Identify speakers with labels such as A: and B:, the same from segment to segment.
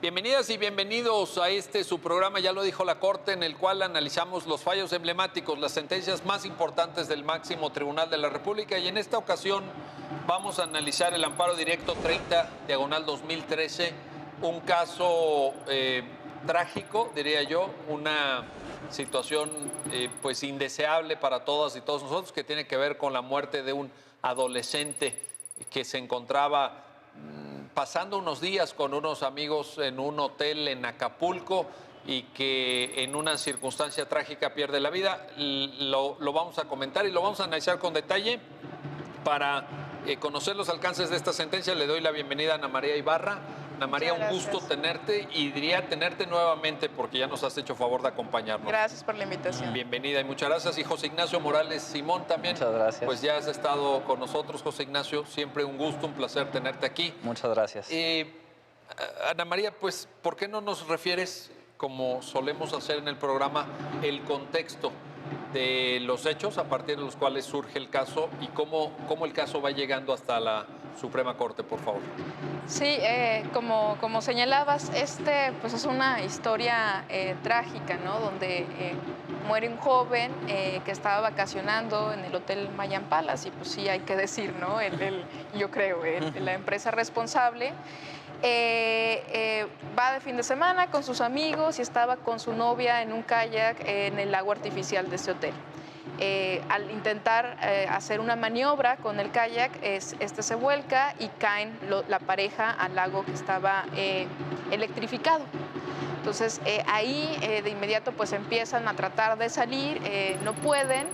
A: Bienvenidas y bienvenidos a su programa, ya lo dijo la Corte, en el cual analizamos los fallos emblemáticos, las sentencias más importantes del máximo tribunal de la República, y en esta ocasión vamos a analizar el amparo directo 30/2013, un caso trágico, diría yo, una situación pues indeseable para todas y todos nosotros, que tiene que ver con la muerte de un adolescente que se encontraba pasando unos días con unos amigos en un hotel en Acapulco y que en una circunstancia trágica pierde la vida. Lo vamos a comentar y lo vamos a analizar con detalle. Para conocer los alcances de esta sentencia, le doy la bienvenida a Ana María Ibarra. Ana María, un gusto tenerte, y diría tenerte nuevamente porque ya nos has hecho favor de acompañarnos.
B: Gracias por la invitación.
A: Bienvenida y muchas gracias. Y José Ignacio Morales Simón también.
C: Muchas gracias.
A: Pues ya has estado con nosotros, José Ignacio. Siempre un gusto, un placer tenerte aquí.
C: Muchas gracias.
A: Ana María, pues, ¿por qué no nos refieres, como solemos hacer en el programa, el contexto de los hechos a partir de los cuales surge el caso y cómo el caso va llegando hasta la Suprema Corte, por favor?
B: Sí, como señalabas, pues es una historia trágica, ¿no? Donde muere un joven que estaba vacacionando en el Hotel Mayan Palace, y pues sí, hay que decir, ¿no? Yo creo, la empresa responsable. Va de fin de semana con sus amigos y estaba con su novia en un kayak en el lago artificial de ese hotel. Al intentar hacer una maniobra con el kayak, este se vuelca y caen la pareja al lago que estaba electrificado. Entonces ahí de inmediato pues empiezan a tratar de salir, no pueden.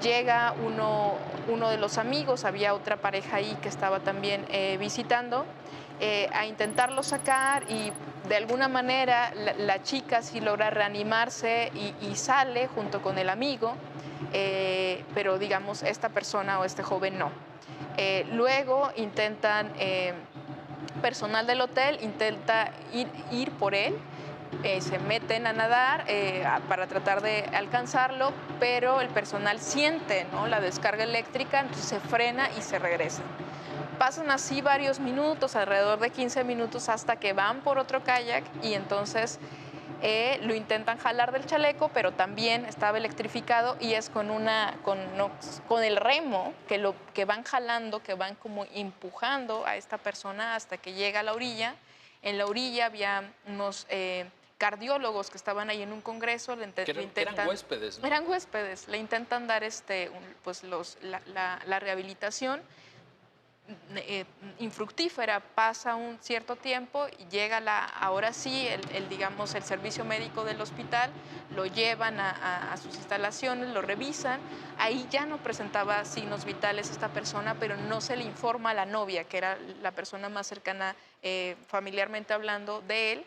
B: Llega uno de los amigos, había otra pareja ahí que estaba también visitando, a intentarlo sacar, y de alguna manera la chica sí logra reanimarse y sale junto con el amigo, pero digamos esta persona o este joven no. Luego intentan, personal del hotel intenta ir por él, se meten a nadar para tratar de alcanzarlo, pero el personal siente, ¿no?, la descarga eléctrica, entonces se frena y se regresa. Pasan así varios minutos, alrededor de 15 minutos, hasta que van por otro kayak y entonces lo intentan jalar del chaleco, pero también estaba electrificado, y es con el remo que van jalando, que van como empujando a esta persona hasta que llega a la orilla. En la orilla había unos cardiólogos que estaban ahí en un congreso.
A: Eran huéspedes, ¿no?
B: Eran huéspedes, le intentan dar pues la rehabilitación. Infructífera. Pasa un cierto tiempo y llega ahora sí digamos, el servicio médico del hospital, lo llevan a sus instalaciones, lo revisan. Ahí ya no presentaba signos vitales esta persona, pero no se le informa a la novia, que era la persona más cercana, familiarmente hablando, de él.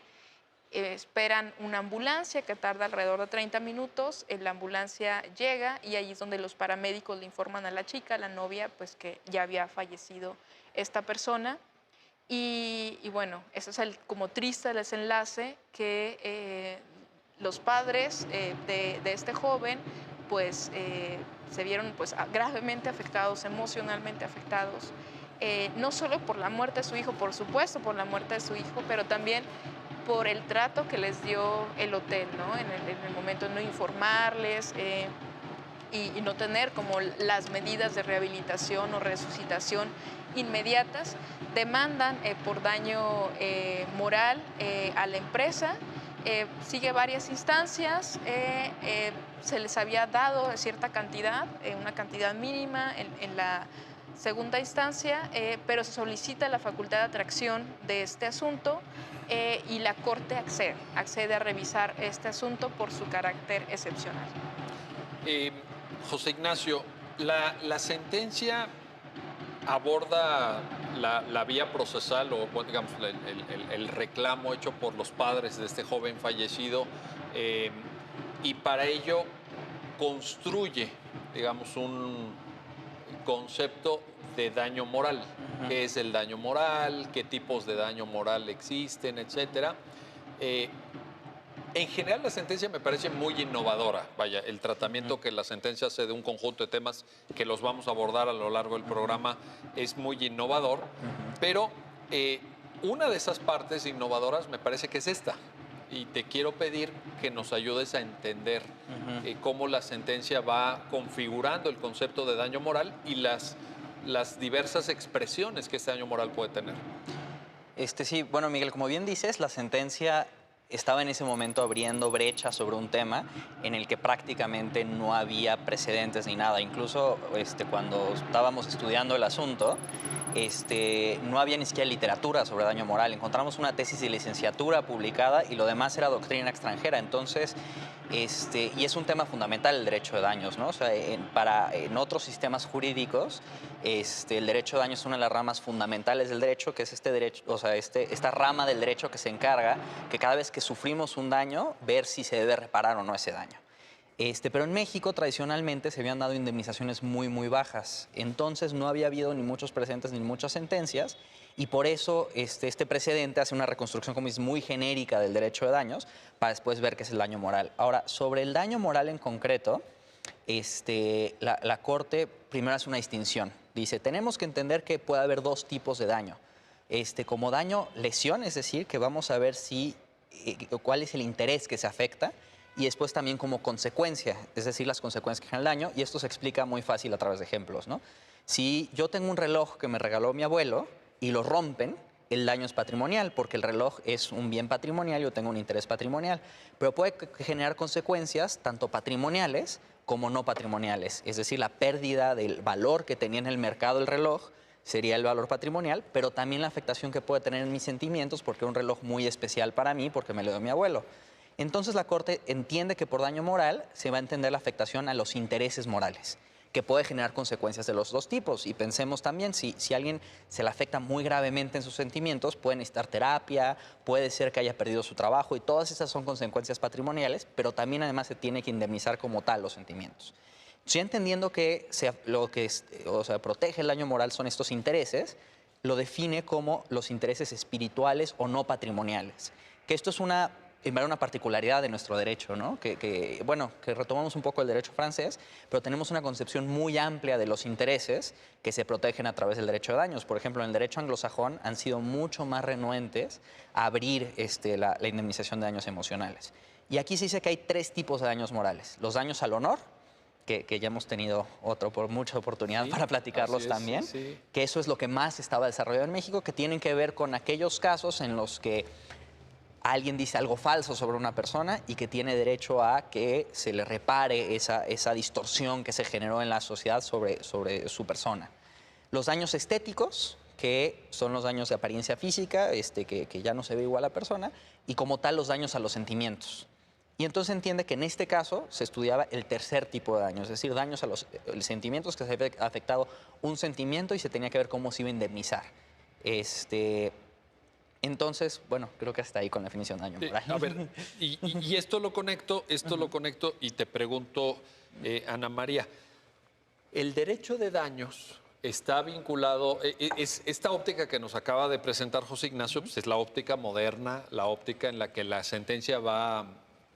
B: Esperan una ambulancia que tarda alrededor de 30 minutos, la ambulancia llega y ahí es donde los paramédicos le informan a la chica, a la novia, pues que ya había fallecido esta persona. Y bueno, eso es como triste desenlace, que los padres de este joven pues se vieron pues gravemente afectados, emocionalmente afectados, no solo por la muerte de su hijo, por supuesto por la muerte de su hijo, pero también por el trato que les dio el hotel, ¿no? En el momento de no informarles y no tener como las medidas de rehabilitación o resucitación inmediatas. Demandan por daño moral a la empresa. Sigue varias instancias, se les había dado cierta cantidad, una cantidad mínima en la segunda instancia, pero se solicita la facultad de atracción de este asunto, y la Corte accede a revisar este asunto por su carácter excepcional.
A: José Ignacio, la sentencia aborda la vía procesal o, digamos, el reclamo hecho por los padres de este joven fallecido, y para ello construye, digamos, un concepto de daño moral. ¿Qué es el daño moral? ¿Qué tipos de daño moral existen? Etcétera. En general, la sentencia me parece muy innovadora. Vaya, el tratamiento que la sentencia hace de un conjunto de temas que los vamos a abordar a lo largo del programa es muy innovador, pero Una de esas partes innovadoras me parece que es esta. Y te quiero pedir que nos ayudes a entender cómo la sentencia va configurando el concepto de daño moral y las diversas expresiones que este daño moral puede tener.
C: Sí, bueno, Miguel, como bien dices, la sentencia estaba en ese momento abriendo brecha sobre un tema en el que prácticamente no había precedentes ni nada. Incluso cuando estábamos estudiando el asunto, no había ni siquiera literatura sobre daño moral. Encontramos una tesis de licenciatura publicada y lo demás era doctrina extranjera. Entonces, y es un tema fundamental el derecho de daños, ¿no? O sea, en otros sistemas jurídicos, el derecho de daños es una de las ramas fundamentales del derecho, que es derecho, o sea, esta rama del derecho que se encarga que cada vez que sufrimos un daño, ver si se debe reparar o no ese daño. Pero en México tradicionalmente se habían dado indemnizaciones muy, muy bajas. Entonces no había habido ni muchos precedentes ni muchas sentencias y por eso este precedente hace una reconstrucción, como dices, muy genérica del derecho de daños para después ver qué es el daño moral. Ahora, sobre el daño moral en concreto, la Corte primero hace una distinción. Dice, tenemos que entender que puede haber dos tipos de daño. Como daño lesión, es decir, que vamos a ver cuál es el interés que se afecta, y después también como consecuencia, es decir, las consecuencias que generan el daño, y esto se explica muy fácil a través de ejemplos, ¿no? Si yo tengo un reloj que me regaló mi abuelo y lo rompen, el daño es patrimonial, porque el reloj es un bien patrimonial, yo tengo un interés patrimonial, pero puede generar consecuencias tanto patrimoniales como no patrimoniales, es decir, la pérdida del valor que tenía en el mercado el reloj sería el valor patrimonial, pero también la afectación que puede tener en mis sentimientos, porque es un reloj muy especial para mí, porque me lo dio mi abuelo. Entonces la Corte entiende que por daño moral se va a entender la afectación a los intereses morales, que puede generar consecuencias de los dos tipos. Y pensemos también, si a alguien se le afecta muy gravemente en sus sentimientos, puede necesitar terapia, puede ser que haya perdido su trabajo, y todas esas son consecuencias patrimoniales, pero también además se tiene que indemnizar como tal los sentimientos. Ya entendiendo que lo que protege el daño moral son estos intereses, lo define como los intereses espirituales o no patrimoniales. Que esto es una particularidad de nuestro derecho, ¿no? Que retomamos un poco el derecho francés, pero tenemos una concepción muy amplia de los intereses que se protegen a través del derecho de daños. Por ejemplo, en el derecho anglosajón han sido mucho más renuentes a abrir la indemnización de daños emocionales. Y aquí se dice que hay tres tipos de daños morales. Los daños al honor, que ya hemos tenido mucha oportunidad para platicarlos también, sí. Que eso es lo que más estaba desarrollado en México, que tienen que ver con aquellos casos en los que alguien dice algo falso sobre una persona y que tiene derecho a que se le repare esa distorsión que se generó en la sociedad sobre su persona. Los daños estéticos, que son los daños de apariencia física, que ya no se ve igual a la persona, y como tal los daños a los sentimientos. Y entonces entiende que en este caso se estudiaba el tercer tipo de daño, es decir, daños a los sentimientos, que se había afectado un sentimiento y se tenía que ver cómo se iba a indemnizar. Entonces, bueno, creo que hasta ahí con la definición de daño moral.
A: A ver, y esto lo conecto y te pregunto, Ana María, el derecho de daños está vinculado, esta óptica que nos acaba de presentar José Ignacio, pues es la óptica moderna, la óptica en la que la sentencia va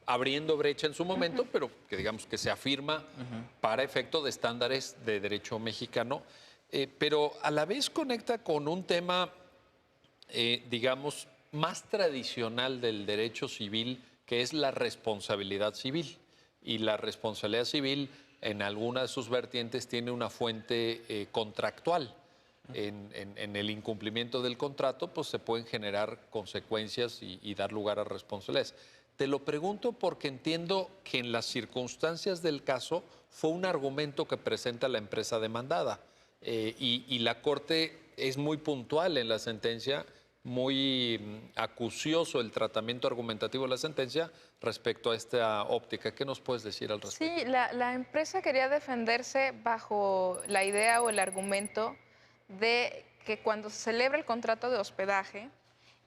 A: abriendo brecha en su momento, pero que digamos que se afirma para efecto de estándares de derecho mexicano, pero a la vez conecta con un tema, digamos, más tradicional del derecho civil, que es la responsabilidad civil. Y la responsabilidad civil, en alguna de sus vertientes, tiene una fuente contractual. En el incumplimiento del contrato, pues se pueden generar consecuencias y dar lugar a responsabilidades. Te lo pregunto porque entiendo que en las circunstancias del caso fue un argumento que presenta la empresa demandada. Y la Corte es muy puntual en la sentencia, muy acucioso el tratamiento argumentativo de la sentencia respecto a esta óptica. ¿Qué nos puedes decir al respecto?
B: Sí, la empresa quería defenderse bajo la idea o el argumento de que cuando se celebra el contrato de hospedaje,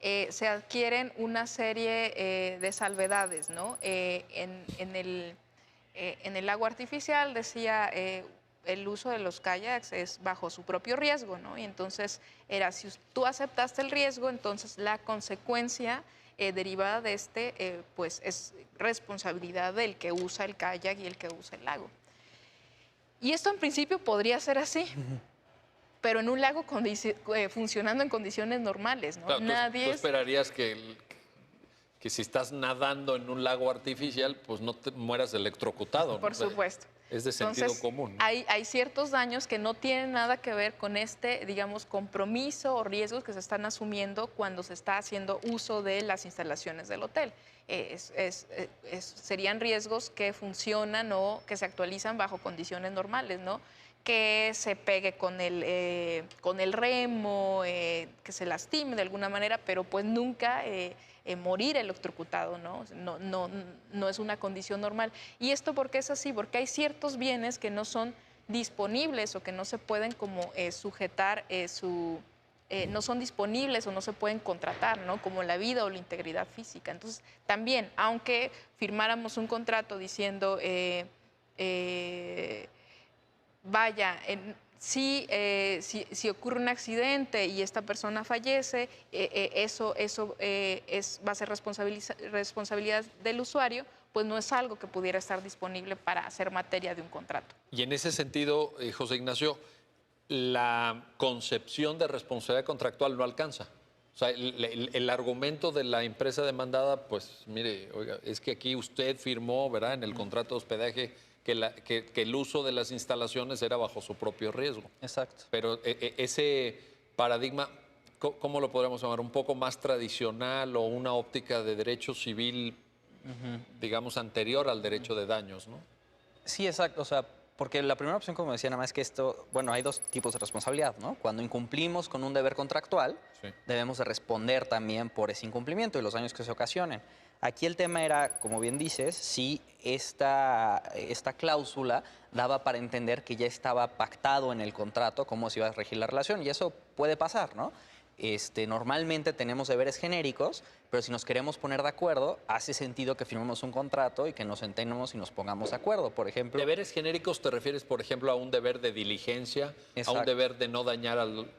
B: se adquieren una serie de salvedades, ¿no? En el agua artificial, decía, el uso de los kayaks es bajo su propio riesgo, ¿no? Y entonces era, si tú aceptaste el riesgo, entonces la consecuencia derivada de pues es responsabilidad del que usa el kayak y el que usa el lago. Y esto en principio podría ser así. pero en un lago funcionando en condiciones normales, ¿no?
A: Claro,
B: Nadie
A: tú esperarías que si estás nadando en un lago artificial, pues no te mueras electrocutado, ¿no?
B: Por
A: O sea,
B: supuesto.
A: es de sentido
B: Entonces,
A: común, ¿no?
B: hay ciertos daños que no tienen nada que ver con este, digamos, compromiso o riesgos que se están asumiendo cuando se está haciendo uso de las instalaciones del hotel. Serían riesgos que funcionan o que se actualizan bajo condiciones normales, ¿no? Que se pegue con el remo, que se lastime de alguna manera, pero pues nunca morir electrocutado, ¿no? No es una condición normal. ¿Y esto por qué es así? Porque hay ciertos bienes que no son disponibles o que no se pueden como sujetar no son disponibles o no se pueden contratar, ¿no? Como la vida o la integridad física. Entonces, también, aunque firmáramos un contrato diciendo vaya, si ocurre un accidente y esta persona fallece, eso va a ser responsabilidad del usuario, pues no es algo que pudiera estar disponible para hacer materia de un contrato.
A: Y en ese sentido, José Ignacio, la concepción de responsabilidad contractual no alcanza. O sea, el argumento de la empresa demandada, pues mire, oiga, es que aquí usted firmó, ¿verdad?, en el contrato de hospedaje que el uso de las instalaciones era bajo su propio riesgo.
C: Exacto.
A: Pero ese paradigma, ¿cómo lo podríamos llamar? ¿Un poco más tradicional o una óptica de derecho civil, digamos, anterior al derecho de daños, ¿no?
C: Sí, exacto. O sea, porque la primera opción, como decía, nada más que esto, bueno, hay dos tipos de responsabilidad, ¿no? Cuando incumplimos con un deber contractual,
A: Sí.
C: debemos de responder también por ese incumplimiento y los daños que se ocasionen. Aquí el tema era, como bien dices, si esta cláusula daba para entender que ya estaba pactado en el contrato cómo se iba a regir la relación, y eso puede pasar, ¿no? Normalmente tenemos deberes genéricos, pero si nos queremos poner de acuerdo, hace sentido que firmemos un contrato y que nos sentemos y nos pongamos de acuerdo. Por ejemplo,
A: ¿Deberes genéricos te refieres, por ejemplo, a un deber de diligencia, a un
C: Exacto.
A: deber de no dañar al...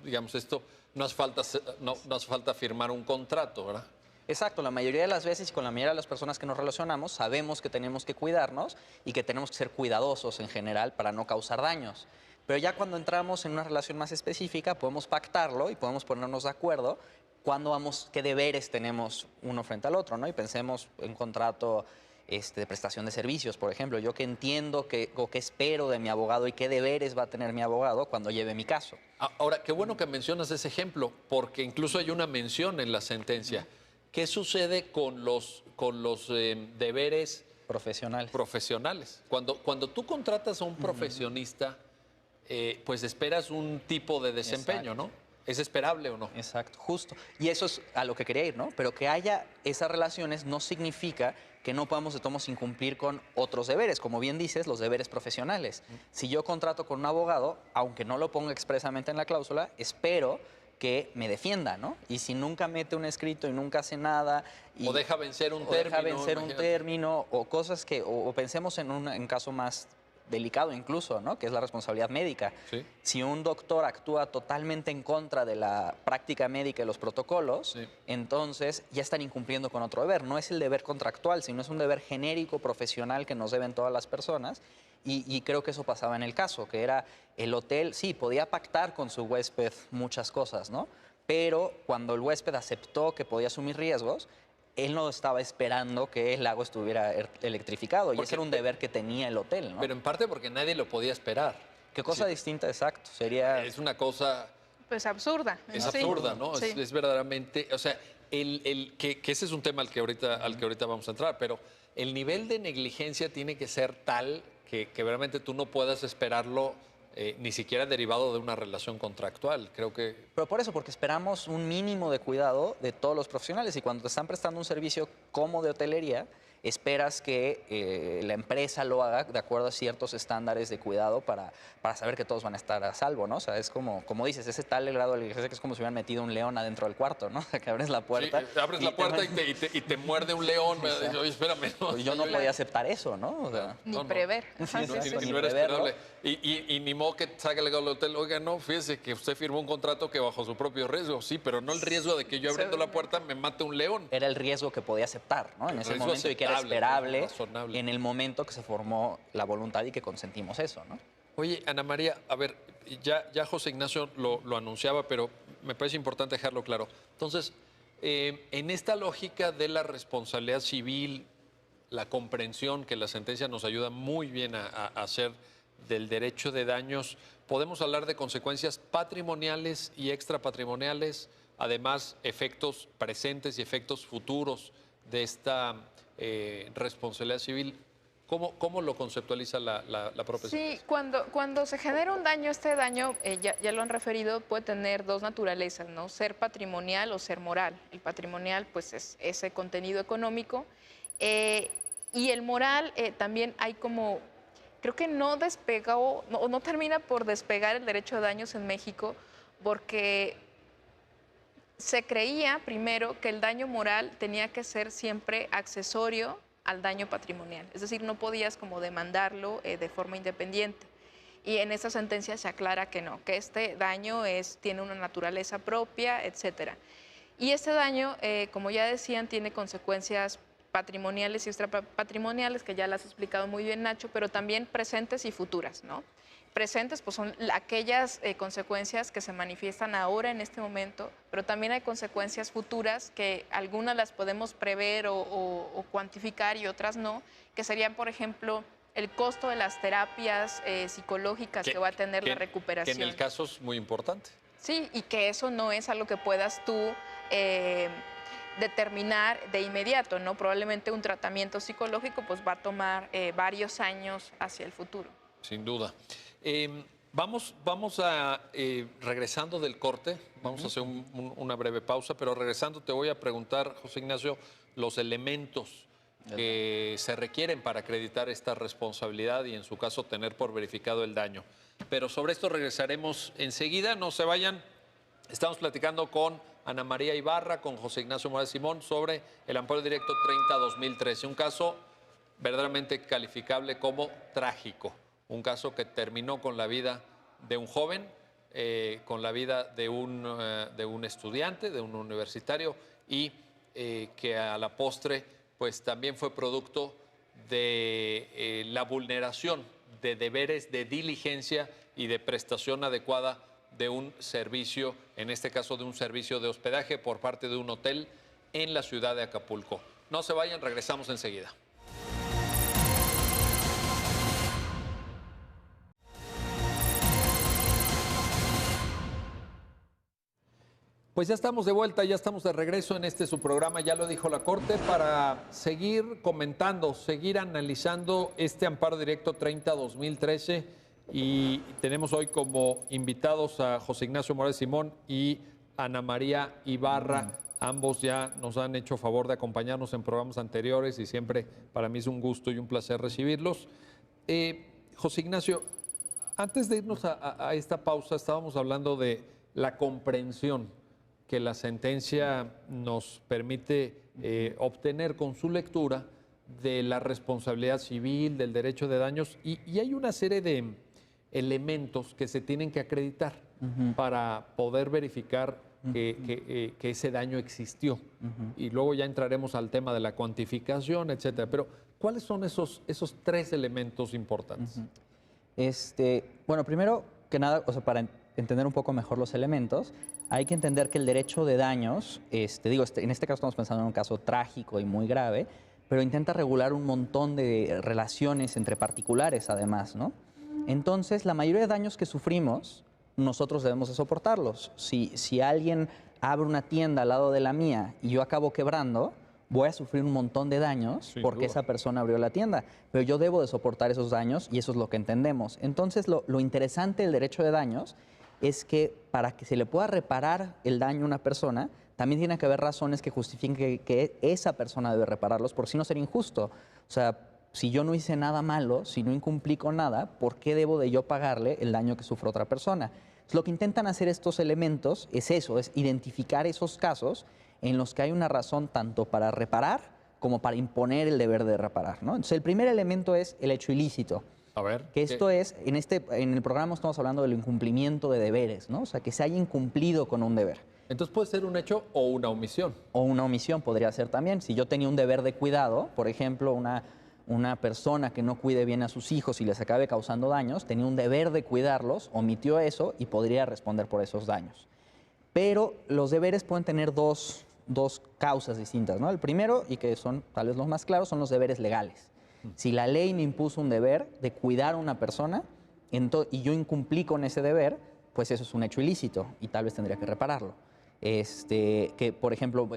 A: Digamos, esto no hace falta firmar un contrato, ¿verdad?
C: Exacto, la mayoría de las veces y con la mayoría de las personas que nos relacionamos sabemos que tenemos que cuidarnos y que tenemos que ser cuidadosos en general para no causar daños. Pero ya cuando entramos en una relación más específica podemos pactarlo y podemos ponernos de acuerdo qué deberes tenemos uno frente al otro, ¿no? Y pensemos en contrato de prestación de servicios, por ejemplo. Yo que entiendo o qué espero de mi abogado y qué deberes va a tener mi abogado cuando lleve mi caso.
A: Ahora, qué bueno que mencionas ese ejemplo, porque incluso hay una mención en la sentencia. ¿Qué sucede con los deberes
C: Profesionales.
A: Cuando tú contratas a un profesionista, pues esperas un tipo de desempeño,
C: Exacto.
A: ¿no? ¿Es esperable o no?
C: Exacto, justo. Y eso es a lo que quería ir, ¿no? Pero que haya esas relaciones no significa que no podamos de todos modos incumplir con otros deberes, como bien dices, los deberes profesionales. Si yo contrato con un abogado, aunque no lo ponga expresamente en la cláusula, espero que me defienda, ¿no? Y si nunca mete un escrito y nunca hace nada...
A: O deja vencer un
C: o
A: término.
C: deja vencer un
A: imagínate.
C: término, o cosas que... O pensemos en un caso más delicado incluso, ¿no? Que es la responsabilidad médica.
A: Sí.
C: Si un doctor actúa totalmente en contra de la práctica médica y los protocolos,
A: Sí.
C: entonces ya están incumpliendo con otro deber. No es el deber contractual, sino es un deber genérico, profesional que nos deben todas las personas. Y creo que eso pasaba en el caso, que era el hotel, sí, podía pactar con su huésped muchas cosas, ¿no? Pero cuando el huésped aceptó que podía asumir riesgos, él no estaba esperando que el lago estuviera electrificado. Y
A: Porque
C: ese era un deber que tenía el hotel, ¿no?
A: Pero en parte porque nadie lo podía esperar.
C: ¿Qué cosa
A: Sí.
C: distinta, exacto? Sería...
A: Es una cosa...
B: Pues absurda.
A: Es
B: Sí.
A: absurda, ¿no?
B: Sí.
A: Es verdaderamente, o sea, que ese es un tema al que ahorita vamos a entrar, pero el nivel de negligencia tiene que ser tal que realmente tú no puedas esperarlo ni siquiera derivado de una relación contractual. Creo que...
C: Pero por eso, porque esperamos un mínimo de cuidado de todos los profesionales y cuando te están prestando un servicio como de hotelería, esperas que la empresa lo haga de acuerdo a ciertos estándares de cuidado para saber que todos van a estar a salvo, ¿no? O sea, es como dices, ese tal el grado de negligencia que es como si hubieran metido un león adentro del cuarto, ¿no? O sea, que abres la puerta.
A: Sí, abres la puerta y te muerde un león.
C: Exacto.
A: Oye, espérame. No,
C: Yo no podía aceptar eso, ¿no? O sea,
B: Ni
A: No, no.
B: prever.
C: Sí,
B: Ajá,
C: sí,
B: sí,
C: sí,
B: sí,
A: Y
B: sí.
A: no era
C: preverlo.
A: esperable. Y ni modo que salga el legal del hotel. Oiga, no, fíjese que usted firmó un contrato que bajo su propio riesgo. Sí, pero no el riesgo de que yo abriendo la puerta me mate un león.
C: era el riesgo que podía aceptar, ¿no? En
A: El
C: ese
A: riesgo
C: momento y que era
A: aceptable,
C: esperable
A: razonable.
C: en el momento que se formó la voluntad y que consentimos eso, ¿no?
A: Oye, Ana María, a ver, ya José Ignacio lo anunciaba, pero me parece importante dejarlo claro. Entonces, en esta lógica de la responsabilidad civil, la comprensión que la sentencia nos ayuda muy bien a hacer del derecho de daños, podemos hablar de consecuencias patrimoniales y extrapatrimoniales, además efectos presentes y efectos futuros de esta responsabilidad civil. ¿Cómo lo conceptualiza la propia sentencia?
B: Sí, cuando se genera un daño, este daño, ya lo han referido, puede tener dos naturalezas, ¿no? Ser patrimonial o ser moral. El patrimonial, pues, es ese contenido económico. Y el moral también hay como, creo que no despegó, no termina por despegar el derecho de daños en México, porque se creía primero que el daño moral tenía que ser siempre accesorio al daño patrimonial. Es decir, no podías como demandarlo de forma independiente. Y en esta sentencia se aclara que no, que este daño tiene una naturaleza propia, etcétera. Y este daño, como ya decían, tiene consecuencias patrimoniales y extrapatrimoniales, que ya las ha explicado muy bien Nacho, pero también presentes y futuras, ¿no? Presentes, pues son aquellas consecuencias que se manifiestan ahora en este momento, pero también hay consecuencias futuras que algunas las podemos prever o cuantificar y otras no, que serían, por ejemplo, el costo de las terapias psicológicas que va a tener la recuperación.
A: Que en el caso es muy importante.
B: Sí, y que eso no es algo que puedas tú determinar de inmediato, ¿no? Probablemente un tratamiento psicológico pues va a tomar varios años hacia el futuro.
A: Sin duda. Vamos a, regresando del corte, vamos a hacer una breve pausa, pero regresando te voy a preguntar, José Ignacio, los elementos que se requieren para acreditar esta responsabilidad y en su caso tener por verificado el daño. Pero sobre esto regresaremos enseguida, no se vayan. Estamos platicando con Ana María Ibarra, con José Ignacio Morales Simón sobre el amparo directo 30-2013, un caso verdaderamente calificable como trágico. Un caso que terminó con la vida de un joven, con la vida de un estudiante, de un universitario, y que a la postre pues también fue producto de la vulneración de deberes de diligencia y de prestación adecuada de un servicio, en este caso de un servicio de hospedaje por parte de un hotel en la ciudad de Acapulco. No se vayan, regresamos enseguida. Pues ya estamos de vuelta, ya estamos de regreso en su programa, ya lo dijo la Corte, para seguir comentando, seguir analizando este amparo directo 30-2013 y tenemos hoy como invitados a José Ignacio Morales Simón y Ana María Ibarra. Ambos ya nos han hecho favor de acompañarnos en programas anteriores y siempre para mí es un gusto y un placer recibirlos. José Ignacio, antes de irnos a esta pausa estábamos hablando de la comprensión que la sentencia nos permite obtener con su lectura de la responsabilidad civil, del derecho de daños, y hay una serie de elementos que se tienen que acreditar para poder verificar que ese daño existió. Y luego ya entraremos al tema de la cuantificación, etcétera. Pero, ¿cuáles son esos tres elementos importantes?
C: Bueno, primero que nada, o sea, para entender un poco mejor los elementos, hay que entender que el derecho de daños, en este caso estamos pensando en un caso trágico y muy grave, pero intenta regular un montón de relaciones entre particulares además, ¿no? Entonces, la mayoría de daños que sufrimos, nosotros debemos de soportarlos. Si alguien abre una tienda al lado de la mía y yo acabo quebrando, voy a sufrir un montón de daños porque esa persona abrió la tienda, pero yo debo de soportar esos daños y eso es lo que entendemos. Entonces, lo interesante del derecho de daños es que para que se le pueda reparar el daño a una persona, también tiene que haber razones que justifiquen que esa persona debe repararlos, por si no sería injusto. O sea, si yo no hice nada malo, si no incumplí con nada, ¿por qué debo de yo pagarle el daño que sufre otra persona? Lo que intentan hacer estos elementos es eso, es identificar esos casos en los que hay una razón tanto para reparar como para imponer el deber de reparar, ¿no? Entonces, el primer elemento es el hecho ilícito.
A: A ver.
C: Que esto es, en el programa estamos hablando del incumplimiento de deberes, ¿no? O sea, que se haya incumplido con un deber.
A: Entonces puede ser un hecho o una omisión.
C: O una omisión podría ser también. Si yo tenía un deber de cuidado, por ejemplo, una persona que no cuide bien a sus hijos y les acabe causando daños, tenía un deber de cuidarlos, omitió eso y podría responder por esos daños. Pero los deberes pueden tener dos causas distintas, ¿no? El primero, y que son tal vez los más claros, son los deberes legales. Si la ley me impuso un deber de cuidar a una persona y yo incumplí con ese deber, pues eso es un hecho ilícito y tal vez tendría que repararlo. Que, por ejemplo,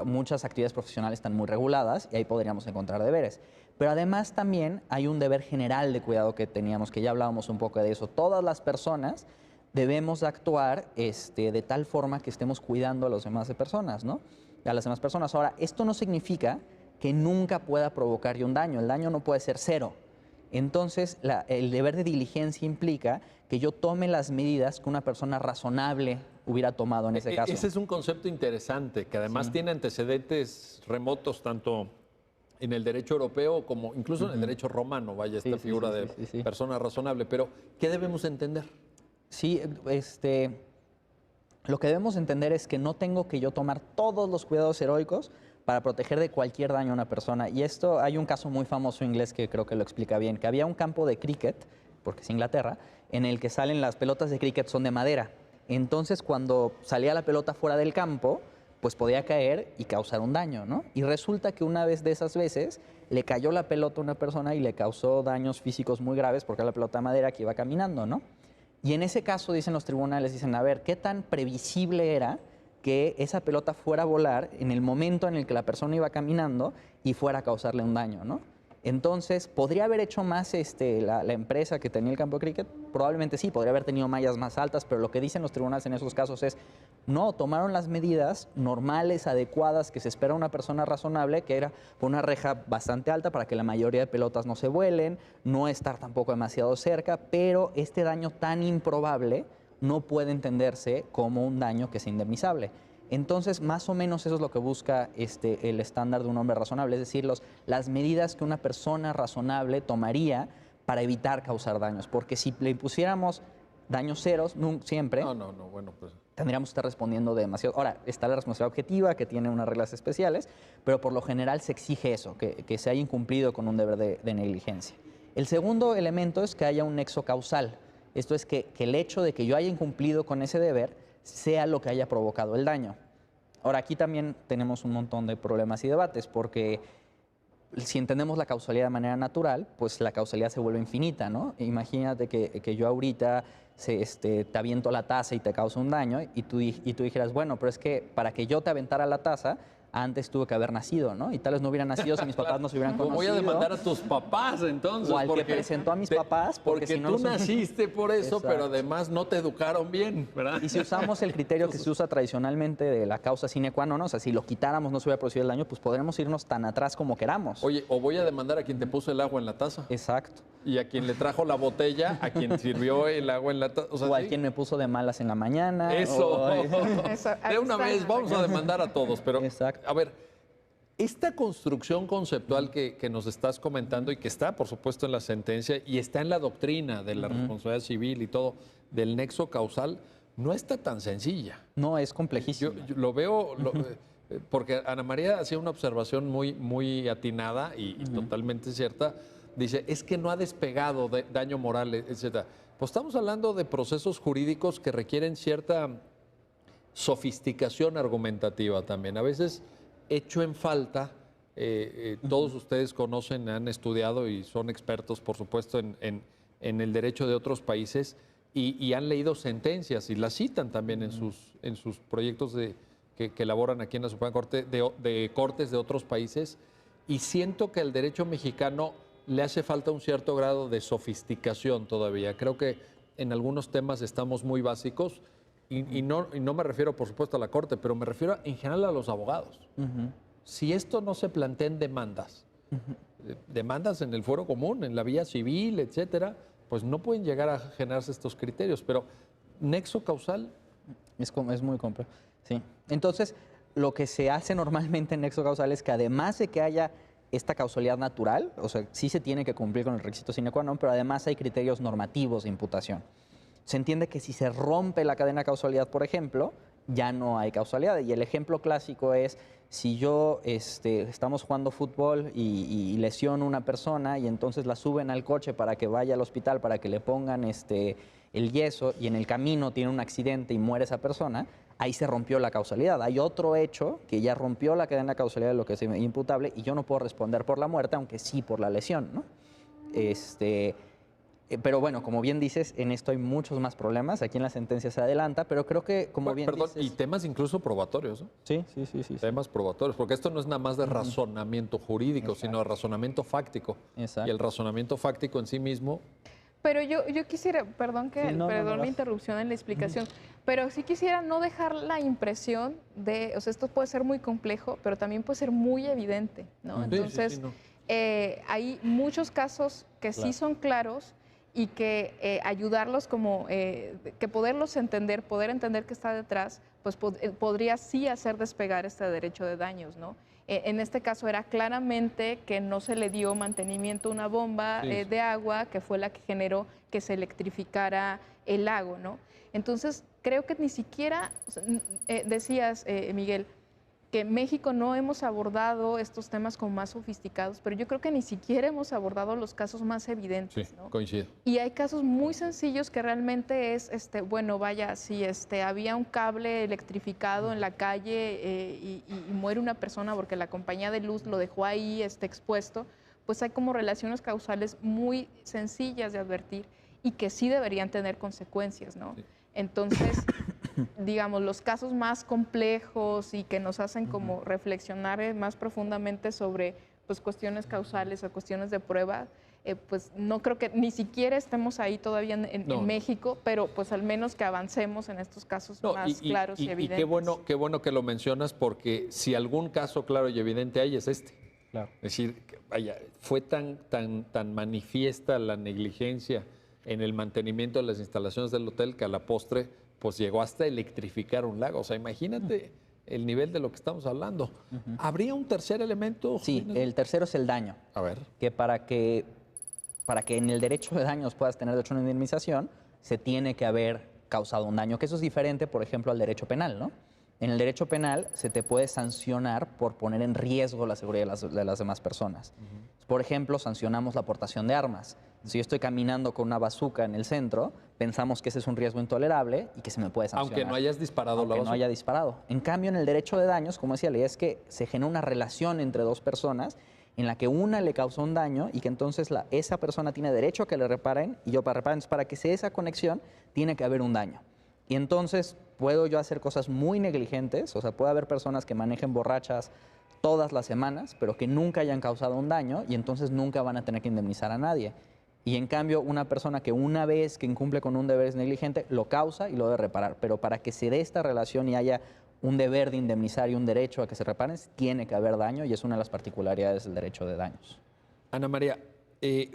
C: muchas actividades profesionales están muy reguladas y ahí podríamos encontrar deberes. Pero además también hay un deber general de cuidado que teníamos, que ya hablábamos un poco de eso. Todas las personas debemos actuar de tal forma que estemos cuidando a las demás personas, ¿no? A las demás personas. Ahora, esto no significa que nunca pueda provocar yo un daño. El daño no puede ser cero. Entonces, el deber de diligencia implica que yo tome las medidas que una persona razonable hubiera tomado en ese caso.
A: Ese es un concepto interesante, que además tiene antecedentes remotos tanto en el derecho europeo como incluso en el derecho romano, vaya, esta figura de persona razonable. Pero, ¿qué debemos entender?
C: Sí, lo que debemos entender es que no tengo que yo tomar todos los cuidados heroicos para proteger de cualquier daño a una persona. Y esto, hay un caso muy famoso inglés que creo que lo explica bien, que había un campo de cricket, porque es Inglaterra, en el que salen las pelotas de cricket son de madera. Entonces, cuando salía la pelota fuera del campo, pues podía caer y causar un daño, ¿no? Y resulta que una vez de esas veces le cayó la pelota a una persona y le causó daños físicos muy graves porque era la pelota de madera que iba caminando, ¿no? Y en ese caso, dicen los tribunales, dicen, a ver, ¿qué tan previsible era que esa pelota fuera a volar en el momento en el que la persona iba caminando y fuera a causarle un daño, ¿no? Entonces, ¿podría haber hecho más la empresa que tenía el campo de cricket? Probablemente sí, podría haber tenido mallas más altas, pero lo que dicen los tribunales en esos casos es, no, tomaron las medidas normales, adecuadas, que se espera una persona razonable, que era una reja bastante alta para que la mayoría de pelotas no se vuelen, no estar tampoco demasiado cerca, pero este daño tan improbable no puede entenderse como un daño que sea indemnizable. Entonces, más o menos eso es lo que busca el estándar de un hombre razonable, es decir, las medidas que una persona razonable tomaría para evitar causar daños. Porque si le impusiéramos daños ceros, siempre,
A: bueno, pues
C: tendríamos que estar respondiendo demasiado. Ahora, está la responsabilidad objetiva, que tiene unas reglas especiales, pero por lo general se exige eso, que se haya incumplido con un deber de negligencia. El segundo elemento es que haya un nexo causal. Esto es que el hecho de que yo haya incumplido con ese deber sea lo que haya provocado el daño. Ahora, aquí también tenemos un montón de problemas y debates, porque si entendemos la causalidad de manera natural, pues la causalidad se vuelve infinita, ¿no? Imagínate que yo ahorita te aviento la taza y te causa un daño, y tú dijeras, bueno, pero es que para que yo te aventara la taza, antes tuve que haber nacido, ¿no? Y tal vez no hubiera nacido si mis papás no se hubieran conocido.
A: Voy a demandar a tus papás, entonces.
C: O al que presentó a mis papás.
A: Porque si no tú naciste por eso, pero además no te educaron bien, ¿verdad?
C: Y si usamos el criterio que se usa tradicionalmente de la causa sine qua non, o sea, si lo quitáramos no se hubiera producido el daño, pues podremos irnos tan atrás como queramos.
A: Oye, o voy a demandar a quien te puso el agua en la taza.
C: Exacto.
A: Y a quien le trajo la botella, a quien sirvió el agua en la taza.
C: O a quien me puso de malas en la mañana.
A: Eso. De una vez, vamos a demandar a todos. Pero,
C: exacto.
A: A ver, esta construcción conceptual que nos estás comentando y que está, por supuesto, en la sentencia y está en la doctrina de la responsabilidad civil y todo, del nexo causal, no está tan sencilla.
C: No, es complejísimo.
A: Yo lo veo, porque Ana María hacía una observación muy atinada y totalmente cierta. Dice, es que no ha despegado de daño moral, etc. Pues estamos hablando de procesos jurídicos que requieren cierta sofisticación argumentativa también. A veces hecho en falta, todos ustedes conocen, han estudiado y son expertos, por supuesto, en el derecho de otros países y han leído sentencias y las citan también en sus proyectos que elaboran aquí en la Suprema Corte de cortes de otros países, y siento que al derecho mexicano le hace falta un cierto grado de sofisticación todavía. Creo que en algunos temas estamos muy básicos. Y no me refiero, por supuesto, a la Corte, pero me refiero en general a los abogados. Si esto no se plantea en demandas, demandas en el fuero común, en la vía civil, etcétera, pues no pueden llegar a generarse estos criterios. Pero nexo causal
C: es muy complejo. Sí. Entonces, lo que se hace normalmente en nexo causal es que además de que haya esta causalidad natural, o sea, sí se tiene que cumplir con el requisito sine qua non, pero además hay criterios normativos de imputación. Se entiende que si se rompe la cadena de causalidad, por ejemplo, ya no hay causalidad. Y el ejemplo clásico es si yo estamos jugando fútbol y lesiono a una persona y entonces la suben al coche para que vaya al hospital, para que le pongan el yeso y en el camino tiene un accidente y muere esa persona, ahí se rompió la causalidad. Hay otro hecho que ya rompió la cadena de causalidad de lo que es imputable y yo no puedo responder por la muerte, aunque sí por la lesión, ¿no? Pero bueno, como bien dices, en esto hay muchos más problemas. Aquí en la sentencia se adelanta, pero creo que, como bien
A: Perdón,
C: dices...
A: y temas incluso probatorios, ¿no?
C: Sí.
A: Temas probatorios, porque esto no es nada más de razonamiento jurídico, sino de razonamiento fáctico.
C: Exacto.
A: Y el razonamiento fáctico en sí mismo...
B: Pero yo quisiera, perdón
C: no,
B: la interrupción en la explicación, pero sí quisiera no dejar la impresión de, o sea, esto puede ser muy complejo, pero también puede ser muy evidente, ¿no?
A: Sí,
B: Entonces,
A: no.
B: hay muchos casos que sí son claros y que ayudarlos como, que poderlos entender, poder entender qué está detrás, pues podría sí hacer despegar este derecho de daños, ¿no? En este caso era claramente que no se le dio mantenimiento a una bomba de agua que fue la que generó que se electrificara el lago, ¿no? Entonces, creo que ni siquiera, decías, Miguel, que en México no hemos abordado estos temas como más sofisticados, pero yo creo que ni siquiera hemos abordado los casos más evidentes, ¿no?
A: Coincido.
B: Y hay casos muy sencillos que realmente es, bueno, vaya, si había un cable electrificado en la calle y muere una persona porque la compañía de luz lo dejó ahí expuesto, pues hay como relaciones causales muy sencillas de advertir y que sí deberían tener consecuencias, ¿no? Sí. Entonces, digamos, los casos más complejos y que nos hacen como reflexionar más profundamente sobre pues, cuestiones causales o cuestiones de prueba, pues no creo que ni siquiera estemos ahí todavía en México, pero pues al menos que avancemos en estos casos más claros y evidentes.
A: Y qué bueno que lo mencionas, porque si algún caso claro y evidente hay es este. Claro. Es decir, vaya, fue tan manifiesta la negligencia en el mantenimiento de las instalaciones del hotel que a la postre pues llegó hasta electrificar un lago. O sea, imagínate el nivel de lo que estamos hablando. ¿Habría un tercer elemento?
C: Sí, el tercero es el daño.
A: A ver.
C: Que para que en el derecho de daños puedas tener derecho a una indemnización, se tiene que haber causado un daño, que eso es diferente, por ejemplo, al derecho penal, ¿no? En el derecho penal se te puede sancionar por poner en riesgo la seguridad de las demás personas. Por ejemplo, sancionamos la aportación de armas. Si yo estoy caminando con una bazuca en el centro, pensamos que ese es un riesgo intolerable y que se me puede sancionar.
A: Aunque no hayas disparado la bazuca.
C: Aunque no haya disparado. En cambio, en el derecho de daños, como decía la ley, es que se genera una relación entre dos personas en la que una le causó un daño y que entonces esa persona tiene derecho a que le reparen y yo para reparar. Entonces, para que se dé esa conexión, tiene que haber un daño. Y entonces puedo yo hacer cosas muy negligentes, o sea, puede haber personas que manejen borrachas todas las semanas, pero que nunca hayan causado un daño y entonces nunca van a tener que indemnizar a nadie. Y en cambio, una persona que una vez que incumple con un deber es negligente, lo causa y lo debe reparar. Pero para que se dé esta relación y haya un deber de indemnizar y un derecho a que se reparen, tiene que haber daño y es una de las particularidades del derecho de daños.
A: Ana María,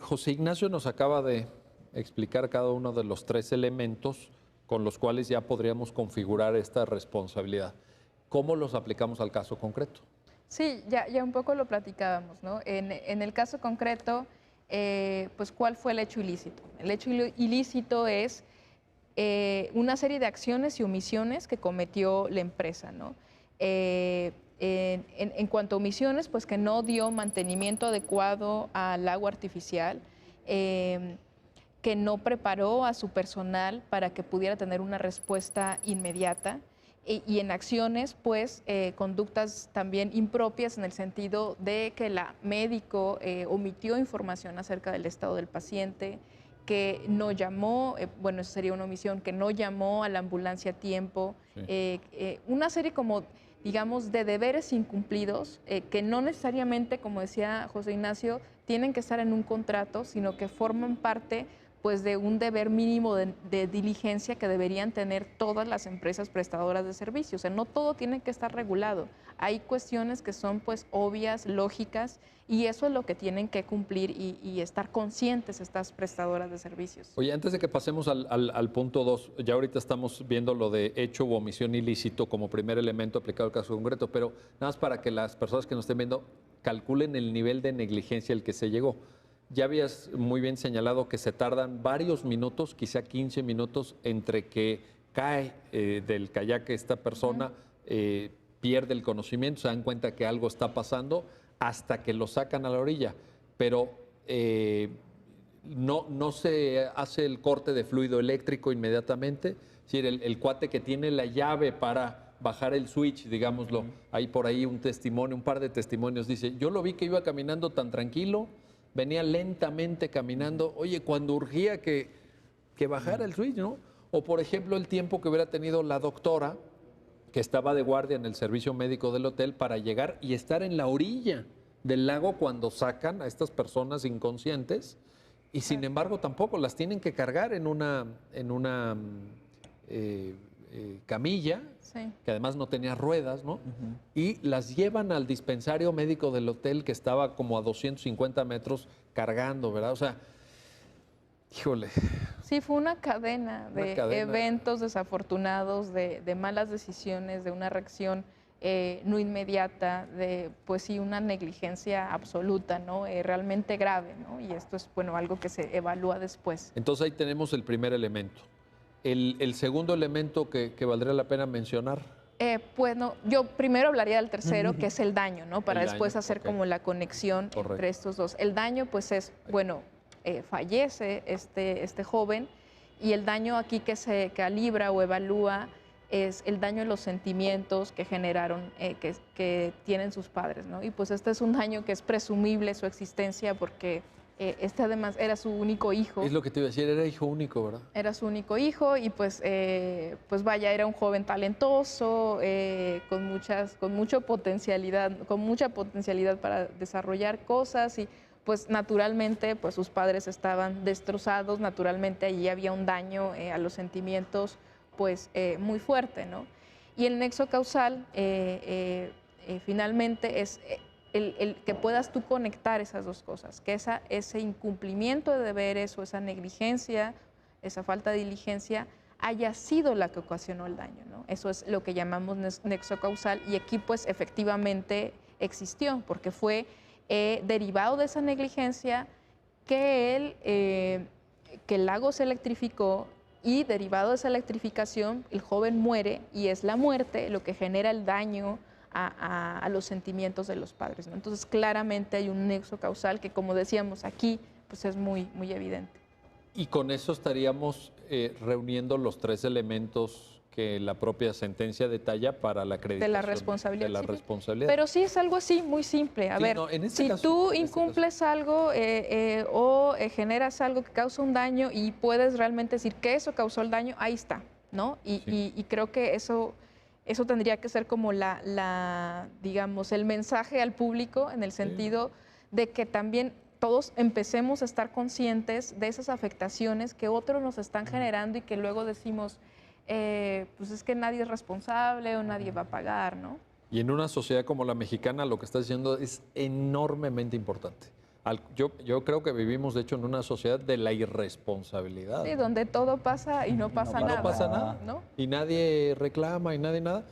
A: José Ignacio nos acaba de explicar cada uno de los tres elementos con los cuales ya podríamos configurar esta responsabilidad. ¿Cómo los aplicamos al caso concreto?
B: Sí, ya un poco lo platicábamos, ¿no? En el caso concreto, pues ¿cuál fue el hecho ilícito? El hecho ilícito es una serie de acciones y omisiones que cometió la empresa, ¿no? En cuanto a omisiones, pues que no dio mantenimiento adecuado al agua artificial, que no preparó a su personal para que pudiera tener una respuesta inmediata y en acciones, pues, conductas también impropias en el sentido de que la médico omitió información acerca del estado del paciente, que no llamó, bueno, eso sería una omisión, que no llamó a la ambulancia a tiempo, una serie como, digamos, de deberes incumplidos que no necesariamente, como decía José Ignacio, tienen que estar en un contrato, sino que forman parte pues de un deber mínimo de diligencia que deberían tener todas las empresas prestadoras de servicios. O sea, no todo tiene que estar regulado. Hay cuestiones que son pues obvias, lógicas, y eso es lo que tienen que cumplir y estar conscientes estas prestadoras de servicios.
A: Oye, antes de que pasemos al punto 2, ya ahorita estamos viendo lo de hecho u omisión ilícito como primer elemento aplicado al caso concreto, pero nada más para que las personas que nos estén viendo calculen el nivel de negligencia al que se llegó. Ya habías muy bien señalado que se tardan varios minutos, quizá 15 minutos, entre que cae del kayak esta persona, pierde el conocimiento, se dan cuenta que algo está pasando hasta que lo sacan a la orilla. Pero no se hace el corte de fluido eléctrico inmediatamente. Es decir, el cuate que tiene la llave para bajar el switch, digámoslo, hay por ahí un testimonio, un par de testimonios, dice, yo lo vi que iba caminando tan tranquilo, venía lentamente caminando, oye, cuando urgía que bajara el switch, ¿no? O por ejemplo, el tiempo que hubiera tenido la doctora, que estaba de guardia en el servicio médico del hotel, para llegar y estar en la orilla del lago cuando sacan a estas personas inconscientes, y sin embargo tampoco las tienen que cargar en una camilla,
B: Sí.
A: que además no tenía ruedas, ¿no? Y las llevan al dispensario médico del hotel, que estaba como a 250 metros cargando, ¿verdad? O sea, híjole.
B: Sí, fue una cadena
A: Una
B: de
A: cadena.
B: eventos desafortunados, de malas decisiones, de una reacción no inmediata, de pues sí, una negligencia absoluta, ¿no? Realmente grave, ¿no? Y esto es, bueno, algo que se evalúa después.
A: Entonces ahí tenemos el primer elemento. El segundo elemento que valdría la pena mencionar.
B: Bueno, yo primero hablaría del tercero, que es el daño, ¿no? Para
A: El
B: después
A: daño,
B: hacer
A: ok.
B: como la conexión
A: Correcto.
B: entre estos dos. El daño, pues es, bueno, fallece este joven, y el daño aquí que se calibra o evalúa es el daño en los sentimientos que generaron, que tienen sus padres, ¿no? Y pues este es un daño que es presumible su existencia porque este además era su único hijo.
A: Es lo que te iba a decir, era hijo único, ¿verdad?
B: Era su único hijo y pues vaya, era un joven talentoso, con mucha potencialidad para desarrollar cosas, y pues naturalmente pues sus padres estaban destrozados, naturalmente allí había un daño a los sentimientos pues muy fuerte, ¿no? Y el nexo causal finalmente es el que puedas tú conectar esas dos cosas, que ese incumplimiento de deberes o esa negligencia, esa falta de diligencia, haya sido la que ocasionó el daño, ¿no? Eso es lo que llamamos nexo causal, y aquí pues efectivamente existió, porque fue derivado de esa negligencia que el lago se electrificó, y derivado de esa electrificación el joven muere, y es la muerte lo que genera el daño a los sentimientos de los padres, ¿no? Entonces claramente hay un nexo causal que, como decíamos aquí, pues es muy, muy evidente.
A: Y con eso estaríamos reuniendo los tres elementos que la propia sentencia detalla para la acreditación
B: De la responsabilidad
A: de la
B: civil.
A: responsabilidad.
B: Pero sí es algo así muy simple. A
A: Sí,
B: ver,
A: no, en este
B: si
A: caso,
B: tú
A: en este
B: incumples algo o generas algo que causa un daño y puedes realmente decir que eso causó el daño, ahí está, ¿no? Y creo que eso tendría que ser como digamos, el mensaje al público, en el sentido de que también todos empecemos a estar conscientes de esas afectaciones que otros nos están generando, y que luego decimos, pues es que nadie es responsable o nadie va a pagar, ¿no?
A: Y en una sociedad como la mexicana, lo que estás diciendo es enormemente importante. Yo creo que vivimos, de hecho, en una sociedad de la irresponsabilidad.
B: Sí, donde todo pasa y no pasa nada.
A: No pasa nada.
B: ¿No?
A: Y nadie reclama y nadie nada.